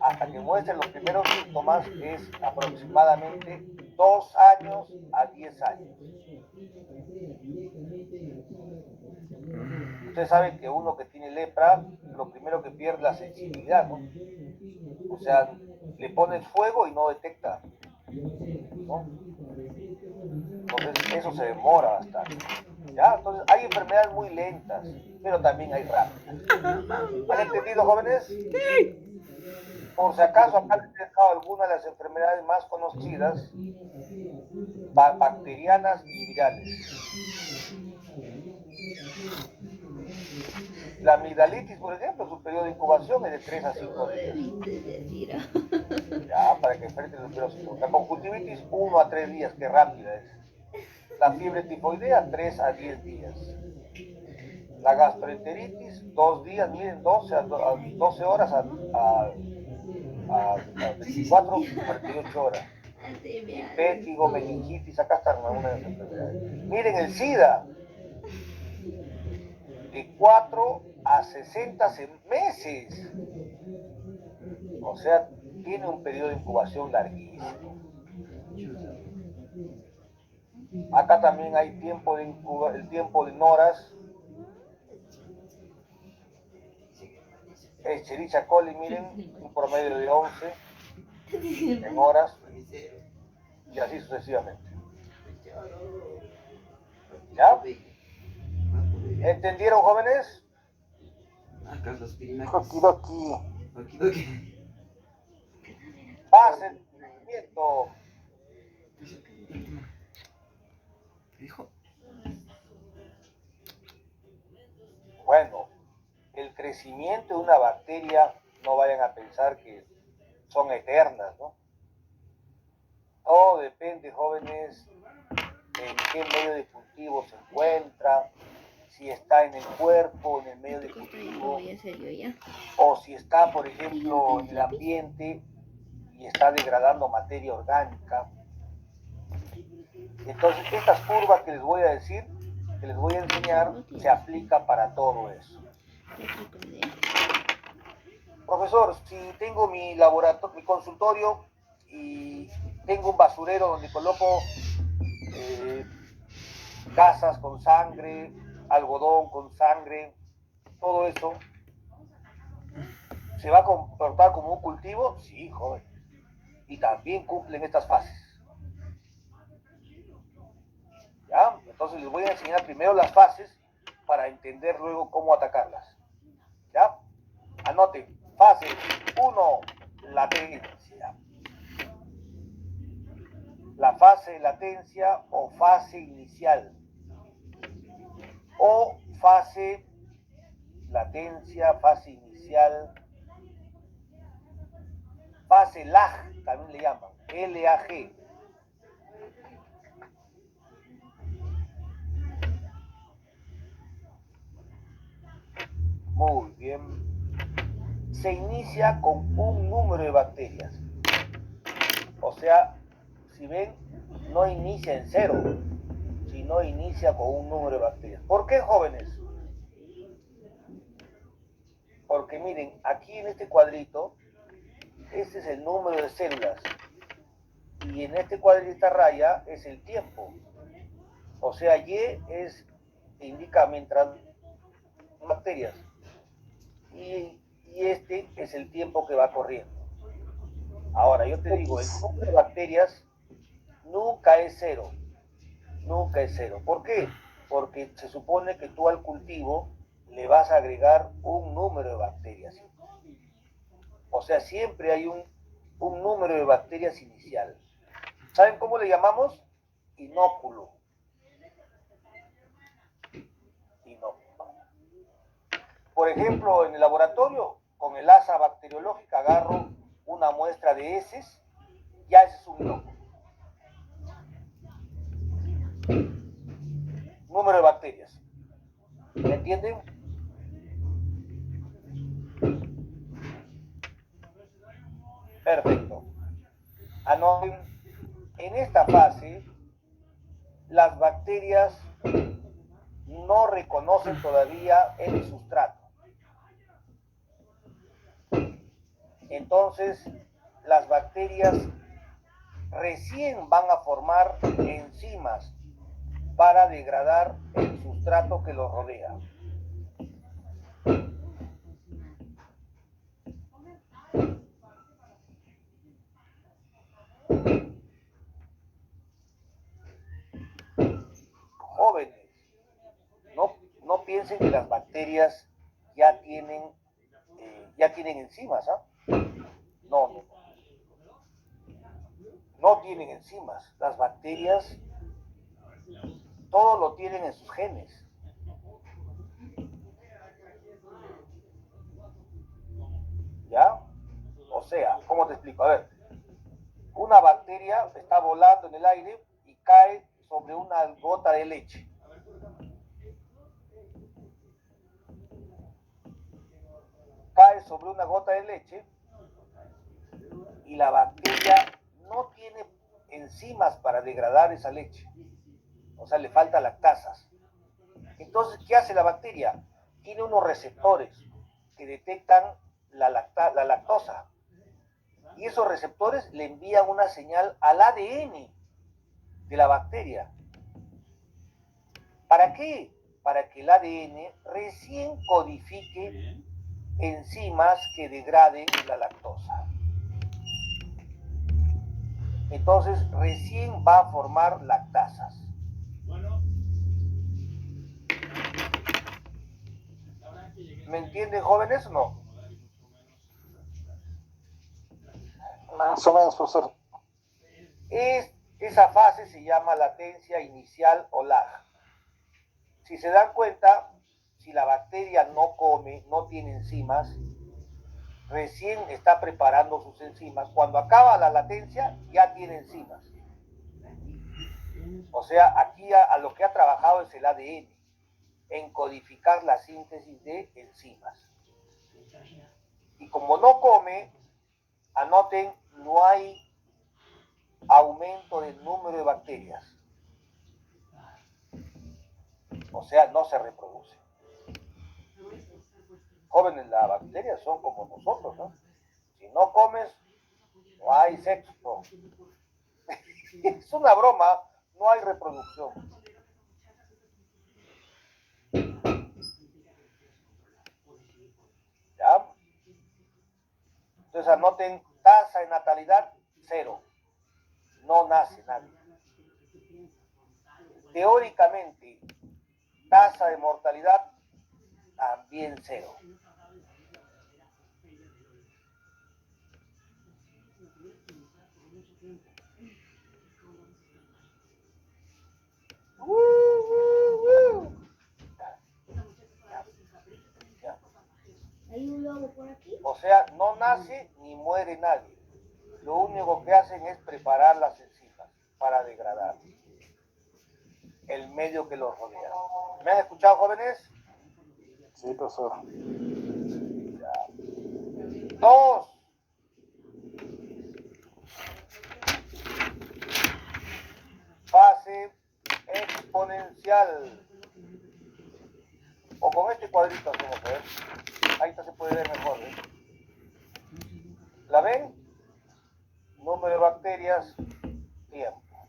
hasta que muestren los primeros síntomas, es aproximadamente 2 años a 10 años. Ustedes saben que uno que tiene lepra, lo primero que pierde es la sensibilidad, ¿no? O sea, le pones fuego y no detecta, ¿no? Entonces eso se demora bastante. ¿Ya? Entonces hay enfermedades muy lentas, pero también hay rápidas. ¿Han entendido, jóvenes? Sí. Por si acaso acá les he dejado algunas de las enfermedades más conocidas, bacterianas y virales. La amigdalitis, por ejemplo, su periodo de incubación es de 3 a 5 días. Ya, para que enfrenten los primeros síntomas. La conjuntivitis, 1 a 3 días, qué rápida es. La fiebre tifoidea, 3 a 10 días. La gastroenteritis, 2 días, miren, 12 horas a 24, 48 horas. Impétigo, meningitis, acá están algunas de las enfermedades. Miren el SIDA, de 4 a 60 meses. O sea, tiene un periodo de incubación larguísimo. Acá también hay el tiempo de Noras. Escherichia coli, miren, un promedio de 11 en horas y así sucesivamente. ¿Ya? ¿Entendieron, jóvenes? Okidoki. Pasen el movimiento. Bueno, el crecimiento de una bacteria, no vayan a pensar que son eternas, ¿no? Todo depende, jóvenes, en qué medio de cultivo se encuentra, si está en el cuerpo, en el medio de cultivo, o si está, por ejemplo, en el ambiente y está degradando materia orgánica. Entonces, estas curvas que les voy a decir, que les voy a enseñar, se aplica para todo eso. Profesor, si tengo mi laboratorio, mi consultorio y tengo un basurero donde coloco gasas con sangre, algodón con sangre, todo eso, ¿se va a comportar como un cultivo? Sí, joven. Y también cumplen estas fases. ¿Ya? Entonces les voy a enseñar primero las fases para entender luego cómo atacarlas. ¿Ya? Anoten. Fase 1, latencia. La fase de latencia o fase inicial. O fase latencia, fase inicial, fase lag, también le llaman, LAG. Muy bien. Se inicia con un número de bacterias. O sea, si ven, no inicia en 0, sino inicia con un número de bacterias. ¿Por qué, jóvenes? Porque miren, aquí en este cuadrito, este es el número de células. Y en este cuadrito, esta raya, es el tiempo. O sea, Y indica mientras bacterias. Y este es el tiempo que va corriendo. Ahora, yo te digo, el número de bacterias nunca es 0. Nunca es 0. ¿Por qué? Porque se supone que tú al cultivo le vas a agregar un número de bacterias. O sea, siempre hay un número de bacterias inicial. ¿Saben cómo le llamamos? Inóculo. Inóculo. Por ejemplo, en el laboratorio, con el asa bacteriológica agarro una muestra de heces, ya ese es un inóculo. Número de bacterias. ¿Me entienden? Perfecto. Anoten, en esta fase, las bacterias no reconocen todavía el sustrato. Entonces, las bacterias recién van a formar enzimas para degradar el sustrato que los rodea. Jóvenes, no piensen que las bacterias ya tienen enzimas, ¿ah? No tienen enzimas. Las bacterias todo lo tienen en sus genes. ¿Ya? O sea, ¿cómo te explico? A ver, una bacteria está volando en el aire y cae sobre una gota de leche. Cae sobre una gota de leche y la bacteria no tiene enzimas para degradar esa leche. O sea, le falta lactasas. Entonces, ¿qué hace la bacteria? Tiene unos receptores que detectan la lactosa. Y esos receptores le envían una señal al ADN de la bacteria. ¿Para qué? Para que el ADN recién codifique enzimas que degraden la lactosa. Entonces, recién va a formar lactasas. ¿Me entienden, jóvenes, o no? Más o menos, profesor. Esa fase se llama latencia inicial o lag. Si se dan cuenta, si la bacteria no come, no tiene enzimas, recién está preparando sus enzimas. Cuando acaba la latencia, ya tiene enzimas. O sea, aquí a lo que ha trabajado es el ADN, en codificar la síntesis de enzimas. Y como no come, anoten, no hay aumento del número de bacterias. O sea, no se reproduce. Jóvenes, las bacterias son como nosotros, ¿no? Si no comes, no hay sexo. Es una broma, no hay reproducción. Entonces anoten tasa de natalidad 0. No nace nadie. Teóricamente, tasa de mortalidad también 0. O sea, no nace ni muere nadie. Lo único que hacen es preparar las enzimas para degradar el medio que los rodea. ¿Me han escuchado, jóvenes? Sí, profesor. 2. Fase exponencial. O con este cuadrito hacemos, ver. Ahí está, se puede ver mejor, ¿eh? ¿La ven? Número de bacterias, tiempo.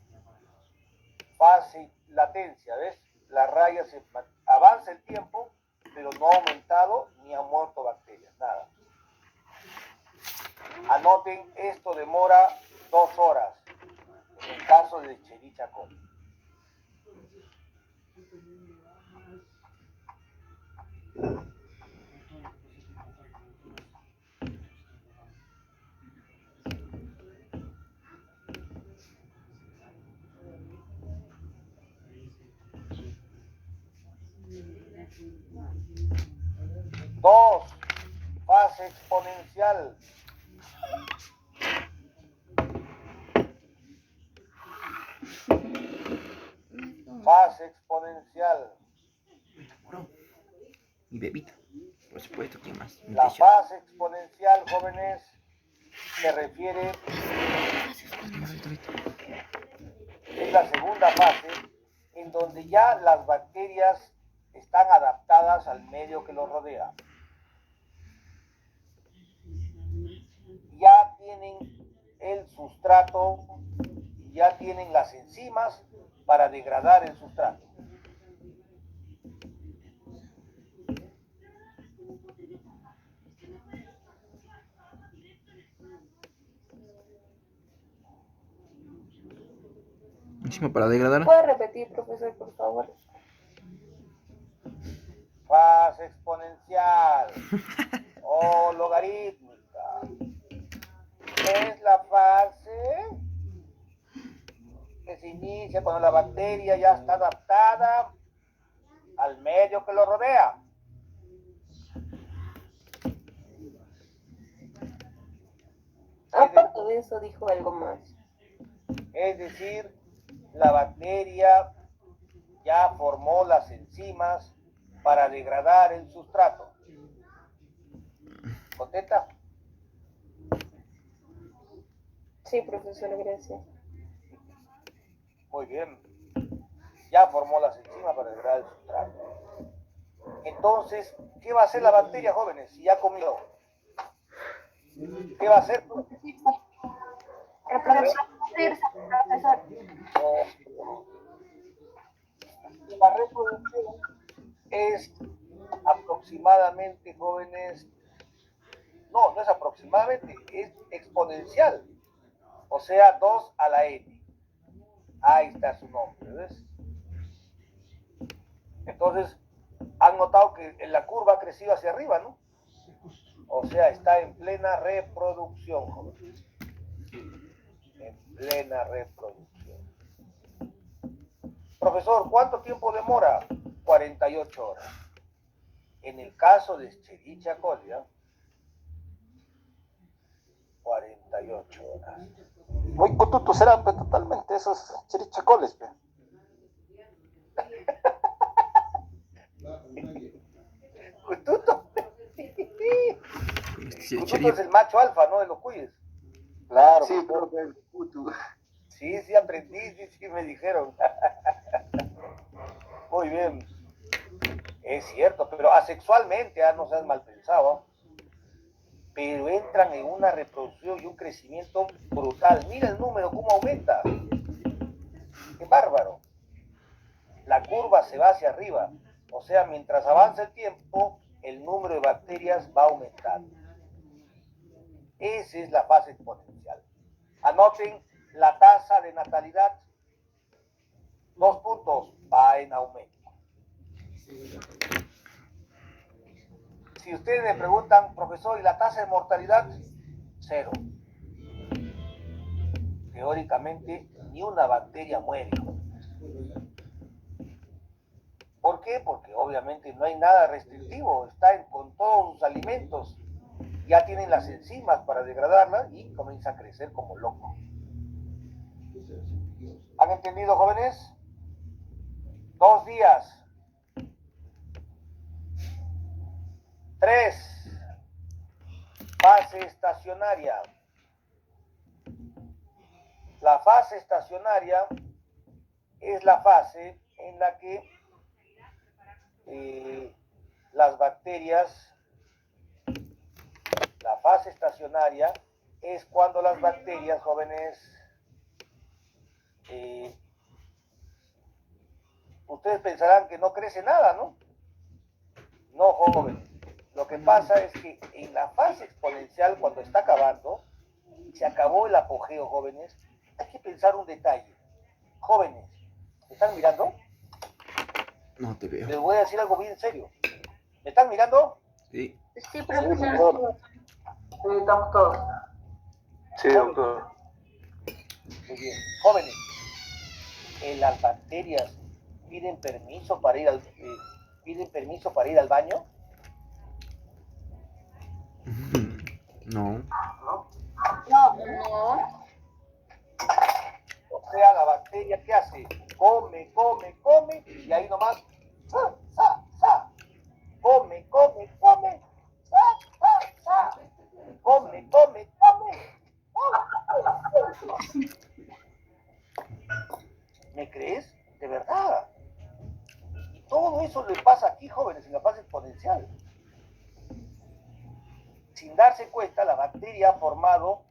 Fase latencia, ¿ves? La raya se avanza el tiempo, pero no ha aumentado ni ha muerto bacterias, nada. Anoten, esto demora 2 horas en el caso de Escherichia coli. Dos, fase exponencial. Fase exponencial. Mi bebita. Por supuesto, ¿quién más? Mi La teacher. fase exponencial, jóvenes, se refiere, es la segunda fase en donde ya las bacterias están adaptadas al medio que los rodea. Ya tienen el sustrato, ya tienen las enzimas para degradar el sustrato. Encima para degradar. ¿Puede repetir, profesor, por favor? Fase exponencial o logarítmica. Es la fase que se inicia cuando la bacteria ya está adaptada al medio que lo rodea. Aparte de eso, dijo algo más. Es decir, la bacteria ya formó las enzimas para degradar el sustrato. ¿Contenta? Sí, profesor, gracias. Muy bien. Ya formó las enzimas para degradar el sustrato. Entonces, ¿qué va a hacer la bacteria, jóvenes, si ya comió? ¿Qué va a hacer? Reproducción, profesor. La reproducción es aproximadamente, jóvenes, no es aproximadamente, es exponencial. O sea, 2 a la n. Ahí está su nombre, ¿ves? Entonces, han notado que la curva ha crecido hacia arriba, ¿no? O sea, está en plena reproducción, jóvenes. En plena reproducción. Profesor, ¿cuánto tiempo demora? 48 horas. En el caso de Escherichia coli, 48 horas. Muy cututos serán, pues, totalmente esos chirichacoles, pues. Cututo. Cututo es Sí, el macho alfa, ¿no? De los cuyes. Claro, Sí, profesor. profe, puto. Sí, aprendí, sí, me dijeron. Muy bien. Es cierto, pero asexualmente, no seas mal pensado. Pero entran en una reproducción y un crecimiento brutal. Mira el número, cómo aumenta. ¡Qué bárbaro! La curva se va hacia arriba. O sea, mientras avanza el tiempo, el número de bacterias va aumentando. Esa es la fase exponencial. Anoten la tasa de natalidad. 2 puntos, va en aumento. Si ustedes me preguntan, profesor, ¿y la tasa de mortalidad? 0. Teóricamente, ni una bacteria muere. ¿Por qué? Porque obviamente no hay nada restrictivo, está con todos sus alimentos, ya tienen las enzimas para degradarla y comienza a crecer como loco. ¿Han entendido, jóvenes? 2 días. 3. Fase estacionaria. La fase estacionaria es la fase en la que las bacterias, la fase estacionaria es cuando las bacterias, jóvenes, ustedes pensarán que no crece nada, ¿no? No, jóvenes. Lo que pasa es que en la fase exponencial, cuando está acabando, se acabó el apogeo, jóvenes, hay que pensar un detalle. Jóvenes, ¿me están mirando? No te veo. Les voy a decir algo bien serio. ¿Me están mirando? Sí. Sí, profesor. Sí, estamos todos. Sí, doctor. Muy bien. Jóvenes, las bacterias piden permiso para ir al baño. No. No. O sea, la bacteria, ¿qué hace? Come, y ahí nomás, come, come. ¿Me crees? De verdad. Y todo eso le pasa aquí, jóvenes, en la fase exponencial. Sin darse cuenta, la bacteria ha formado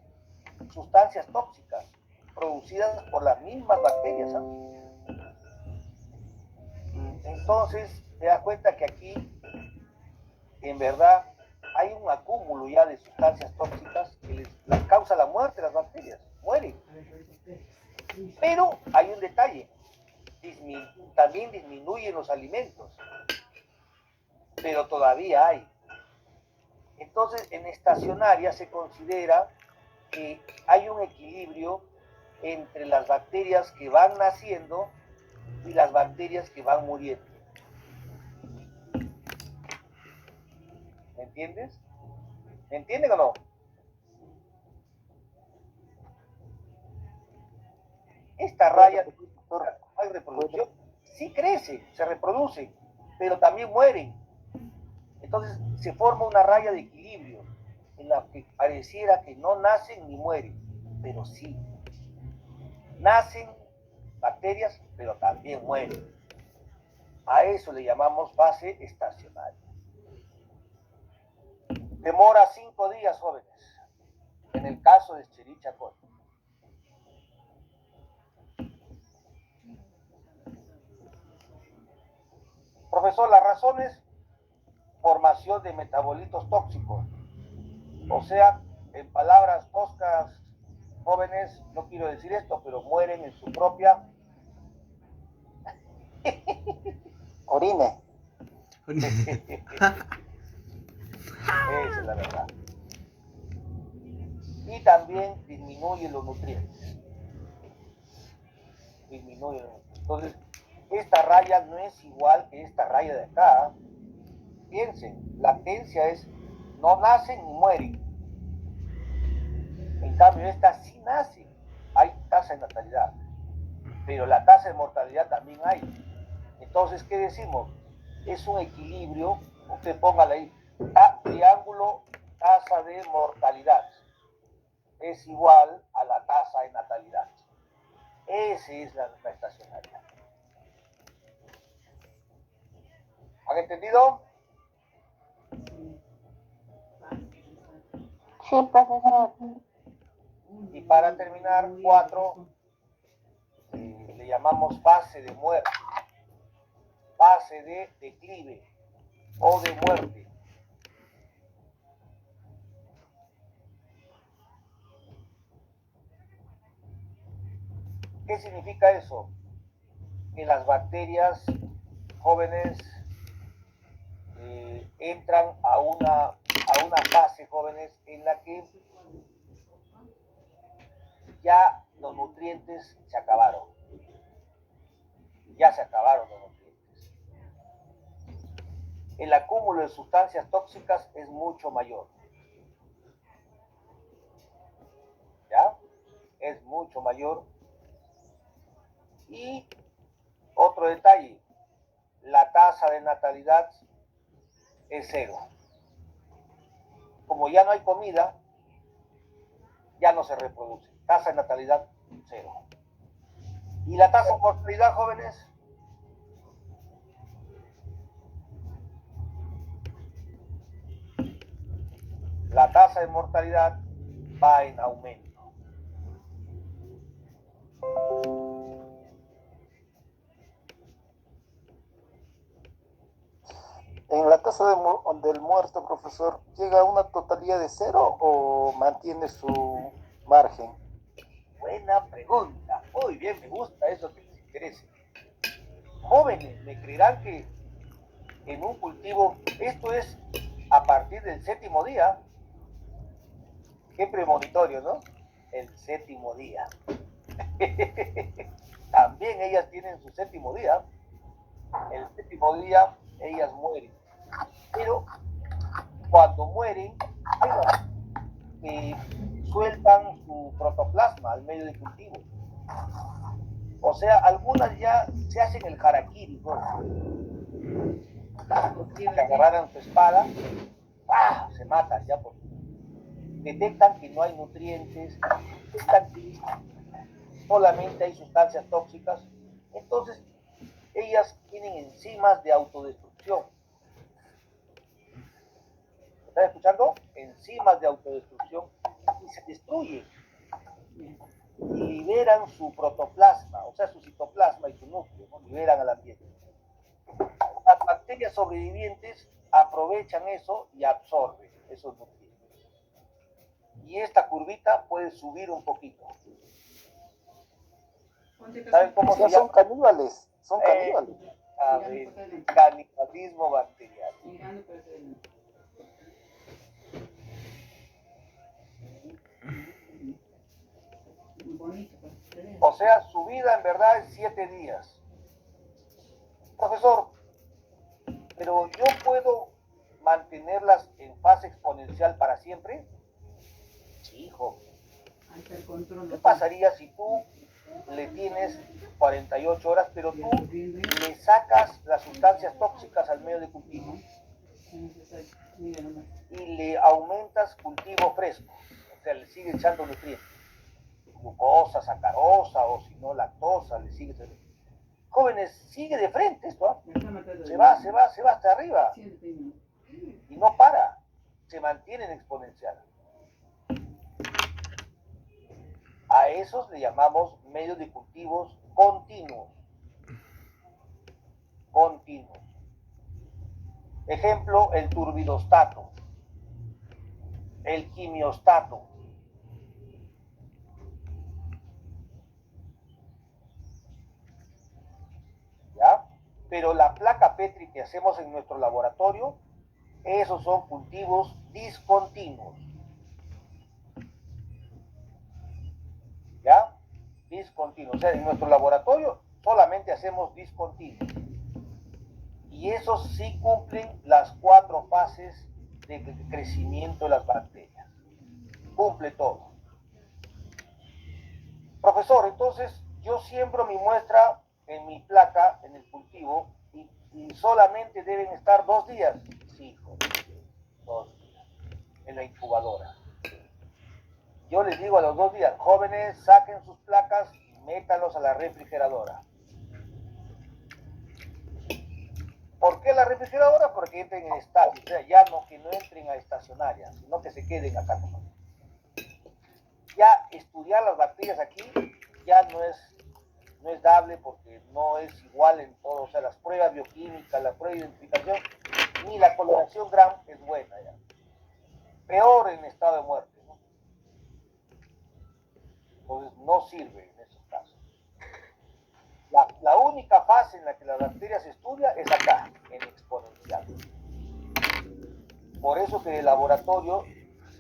sustancias tóxicas producidas por las mismas bacterias, ¿sabes? Entonces, te das cuenta que aquí, en verdad, hay un acúmulo ya de sustancias tóxicas que les causa la muerte a las bacterias. Mueren. Pero hay un detalle. También disminuyen los alimentos. Pero todavía hay. Entonces, en estacionaria se considera que hay un equilibrio entre las bacterias que van naciendo y las bacterias que van muriendo. ¿Me entiendes? ¿Me entienden o no? Esta raya, hay reproducción, sí crecen, se reproducen, pero también mueren. Entonces se forma una raya de equilibrio en la que pareciera que no nacen ni mueren, pero sí. Nacen bacterias, pero también mueren. A eso le llamamos fase estacionaria. Demora 5 días, jóvenes, en el caso de Escherichia coli. Profesor, las razones: formación de metabolitos tóxicos. O sea, en palabras toscas, jóvenes, no quiero decir esto, pero mueren en su propia Orine. Esa es la verdad. Y también disminuyen los nutrientes. Entonces, esta raya no es igual que esta raya de acá. Piensen, latencia es no nacen ni mueren. En cambio, esta sí nace. Hay tasa de natalidad. Pero la tasa de mortalidad también hay. Entonces, ¿qué decimos? Es un equilibrio. Usted póngale ahí. Triángulo tasa de mortalidad es igual a la tasa de natalidad. Esa es la estacionaria. ¿Han entendido? Sí, profesor. Y para terminar, 4, le llamamos fase de muerte, fase de declive o de muerte. ¿Qué significa eso? Que las bacterias jóvenes entran a una fase, jóvenes, en la que ya los nutrientes se acabaron. Ya se acabaron los nutrientes. El acúmulo de sustancias tóxicas es mucho mayor. ¿Ya? Es mucho mayor. Y otro detalle, la tasa de natalidad es 0. Como ya no hay comida, ya no se reproduce. Tasa de natalidad 0. ¿Y la tasa de mortalidad, jóvenes? La tasa de mortalidad va en aumento. ¿En la tasa del muerto, profesor, llega a una totalidad de 0 o mantiene su margen? Buena pregunta. Muy bien, me gusta eso que les interese. Jóvenes, me creerán que en un cultivo, esto es a partir del 7º día. Qué premonitorio, ¿no? El 7º día. También ellas tienen su 7º día. El 7º día ellas mueren. Pero cuando mueren, sueltan su protoplasma al medio de cultivo. O sea, algunas ya se hacen el harakiri, ¿no? Que agarraran su espada, ¡ah!, se matan ya porque detectan que no hay nutrientes, detectan que solamente hay sustancias tóxicas. Entonces, ellas tienen enzimas de autodestrucción. ¿Están escuchando? Enzimas de autodestrucción, y se destruyen y liberan su protoplasma, o sea, su citoplasma y su núcleo, ¿no? Liberan al ambiente. Las bacterias sobrevivientes aprovechan eso y absorben esos nutrientes. Y esta curvita puede subir un poquito. ¿Saben cómo se llama? Son caníbales, son caníbales. A ver, canibalismo bacteriano. O sea, su vida en verdad es 7 días. Profesor, pero yo puedo mantenerlas en fase exponencial para siempre. Sí, hijo. ¿Qué pasaría si tú le tienes 48 horas, pero tú le sacas las sustancias tóxicas al medio de cultivo y le aumentas cultivo fresco? O sea, le sigues echando nutrientes, glucosa, sacarosa o si no lactosa, le sigues. Jóvenes, sigue de frente esto, ¿eh? Se va hasta arriba y no para, se mantiene en exponencial. A esos le llamamos medios de cultivos continuos. Continuos. Ejemplo, el turbidostato, el quimiostato. ¿Ya? Pero la placa Petri que hacemos en nuestro laboratorio, esos son cultivos discontinuos. ¿Ya? Discontinuos. O sea, en nuestro laboratorio solamente hacemos discontinuos. Y esos sí cumplen las 4 fases de crecimiento de las bacterias. Cumple todo. Profesor, entonces yo siembro mi muestra en mi placa, en el cultivo, y solamente deben estar 2 días. Sí, hijo, 2 días. En la incubadora. Yo les digo a los 2 días, jóvenes, saquen sus placas y métanlos a la refrigeradora. ¿Por qué la refrigeradora? Porque entren en estadio, o sea, ya no que no entren a estacionarias, sino que se queden acá nomás. Ya estudiar las bacterias aquí ya no es dable porque no es igual en todo, o sea, las pruebas bioquímicas, la prueba de identificación, ni la coloración Gram es buena ya. Peor en estado de muerte, ¿no? Entonces no sirve en esos casos. fase en la que la bacteria se estudia es acá, en exponencial. Por eso que el laboratorio,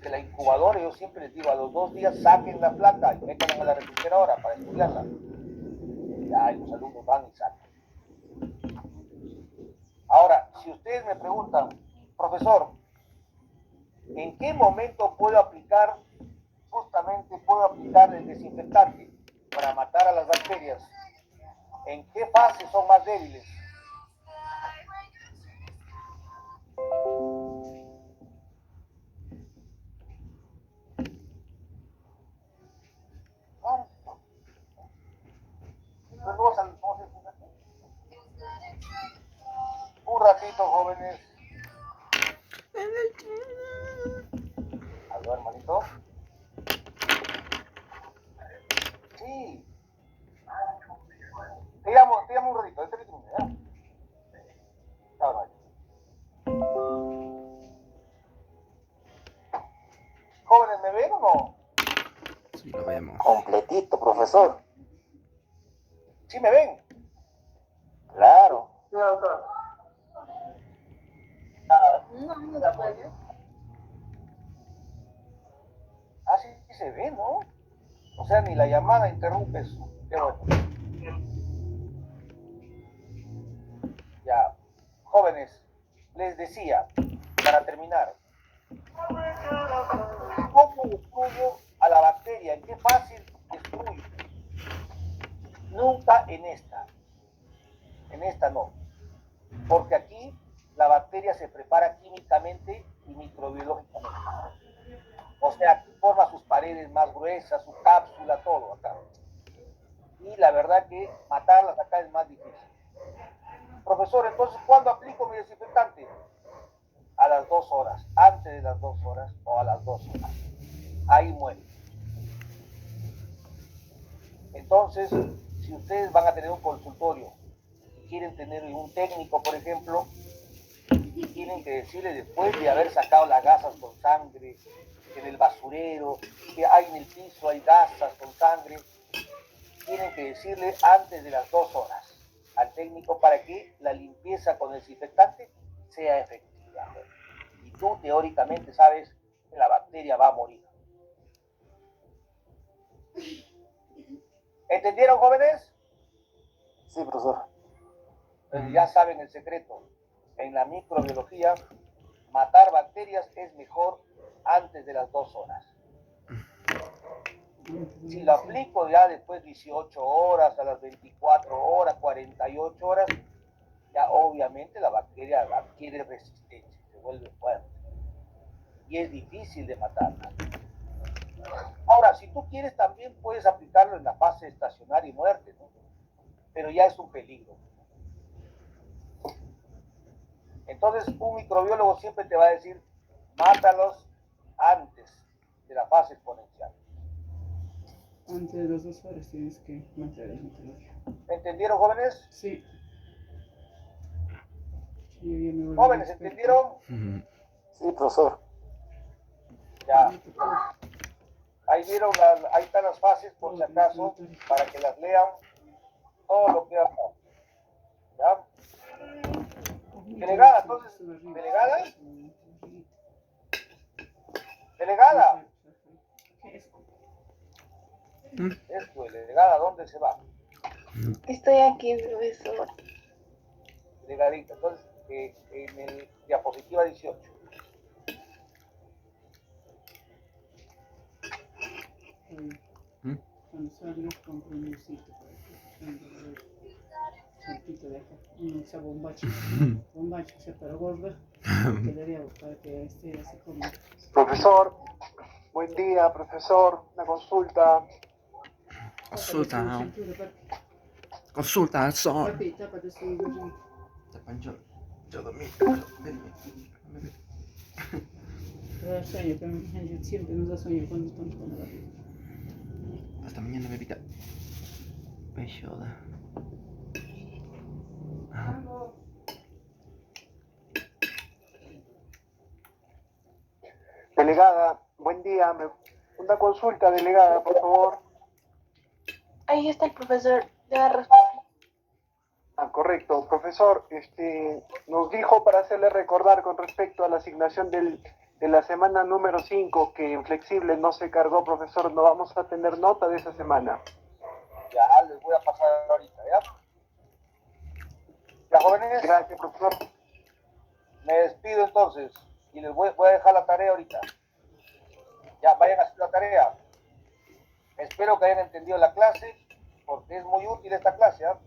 de la incubadora, yo siempre les digo, a los 2 días saquen la placa y métanla a la refrigeradora para estudiarla. Ya los alumnos van y sacan. Ahora, si ustedes me preguntan, profesor, ¿en qué momento puedo aplicar el desinfectante para matar a las bacterias? ¿En qué fase son más débiles? Un ratito, jóvenes. ¿Aló, hermanito? Sí. Te llamo un ratito, ¿ya? Chao, bye. Jóvenes, ¿me ven o no? Sí, lo vemos. Completito, profesor. ¿Sí me ven? Claro. Sí, doctor. Así se ve, ¿no? O sea, ni la llamada interrumpe eso. Qué bueno. Ya, jóvenes, les decía, para terminar, ¿cómo destruyo a la bacteria? ¿En qué fase destruyo? Nunca en esta no, porque aquí la bacteria se prepara químicamente y microbiológicamente. O sea, forma sus paredes más gruesas, su cápsula, todo acá. Y la verdad que matarlas acá es más difícil. Profesor, entonces, ¿cuándo aplico mi desinfectante? A las 2 horas, antes de las 2 horas o a las 2 horas. Ahí muere. Entonces, si ustedes van a tener un consultorio y quieren tener un técnico, por ejemplo, tienen que decirle después de haber sacado las gasas con sangre, en el basurero, que hay en el piso, hay gasas con sangre, tienen que decirle antes de las 2 horas al técnico para que la limpieza con el desinfectante sea efectiva. Y tú teóricamente sabes que la bacteria va a morir. ¿Entendieron, jóvenes? Sí, profesor. Pues ya saben el secreto. En la microbiología, matar bacterias es mejor antes de las 2 horas. Si lo aplico ya después 18 horas, a las 24 horas, 48 horas, ya obviamente la bacteria adquiere resistencia, se vuelve fuerte. Y es difícil de matarla. Ahora, si tú quieres también puedes aplicarlo en la fase estacionaria y muerte, ¿no? Pero ya es un peligro. Entonces, un microbiólogo siempre te va a decir, mátalos antes de la fase exponencial. Antes de las 2 horas tienes que matar el microbio. ¿Entendieron, jóvenes? Sí. Yo ya me volví Jóvenes, experto. ¿entendieron? Sí, profesor. Ya. Ahí vieron, ahí están las fases, por si acaso, para que las lean, todo lo que hagan. ¿Ya? Delegada, entonces, delegada. Delegada. Esto, delegada, ¿dónde se va? Estoy aquí, profesor. Delegadita, entonces, en el diapositiva 18. Cuando salgas, compra un bolsito para que tenga cerquita de acá. Esa bombacha. Bombacha, o sea, para gorda. Quedaría para que esté así como. Profesor, buen día, profesor. Una consulta. Consulta. Consulta al sol. Papi, tápate su gorrito. Yo dormí. Te da sueño, pero gente siempre nos da sueño cuando estamos con la barriga. Hasta mañana, bebita. Belloda. Delegada, buen día. Una consulta, delegada, por favor. Ahí está el profesor. Debe responder. A correcto. Profesor, nos dijo para hacerle recordar con respecto a la asignación de la semana número 5 que en flexible no se cargó, profesor. No vamos a tener nota de esa semana. Ya, les voy a pasar ahorita, ¿ya? Ya, jóvenes. Gracias, profesor. Me despido entonces y les voy a dejar la tarea ahorita. Ya, vayan a hacer la tarea. Espero que hayan entendido la clase, porque es muy útil esta clase, ¿ah?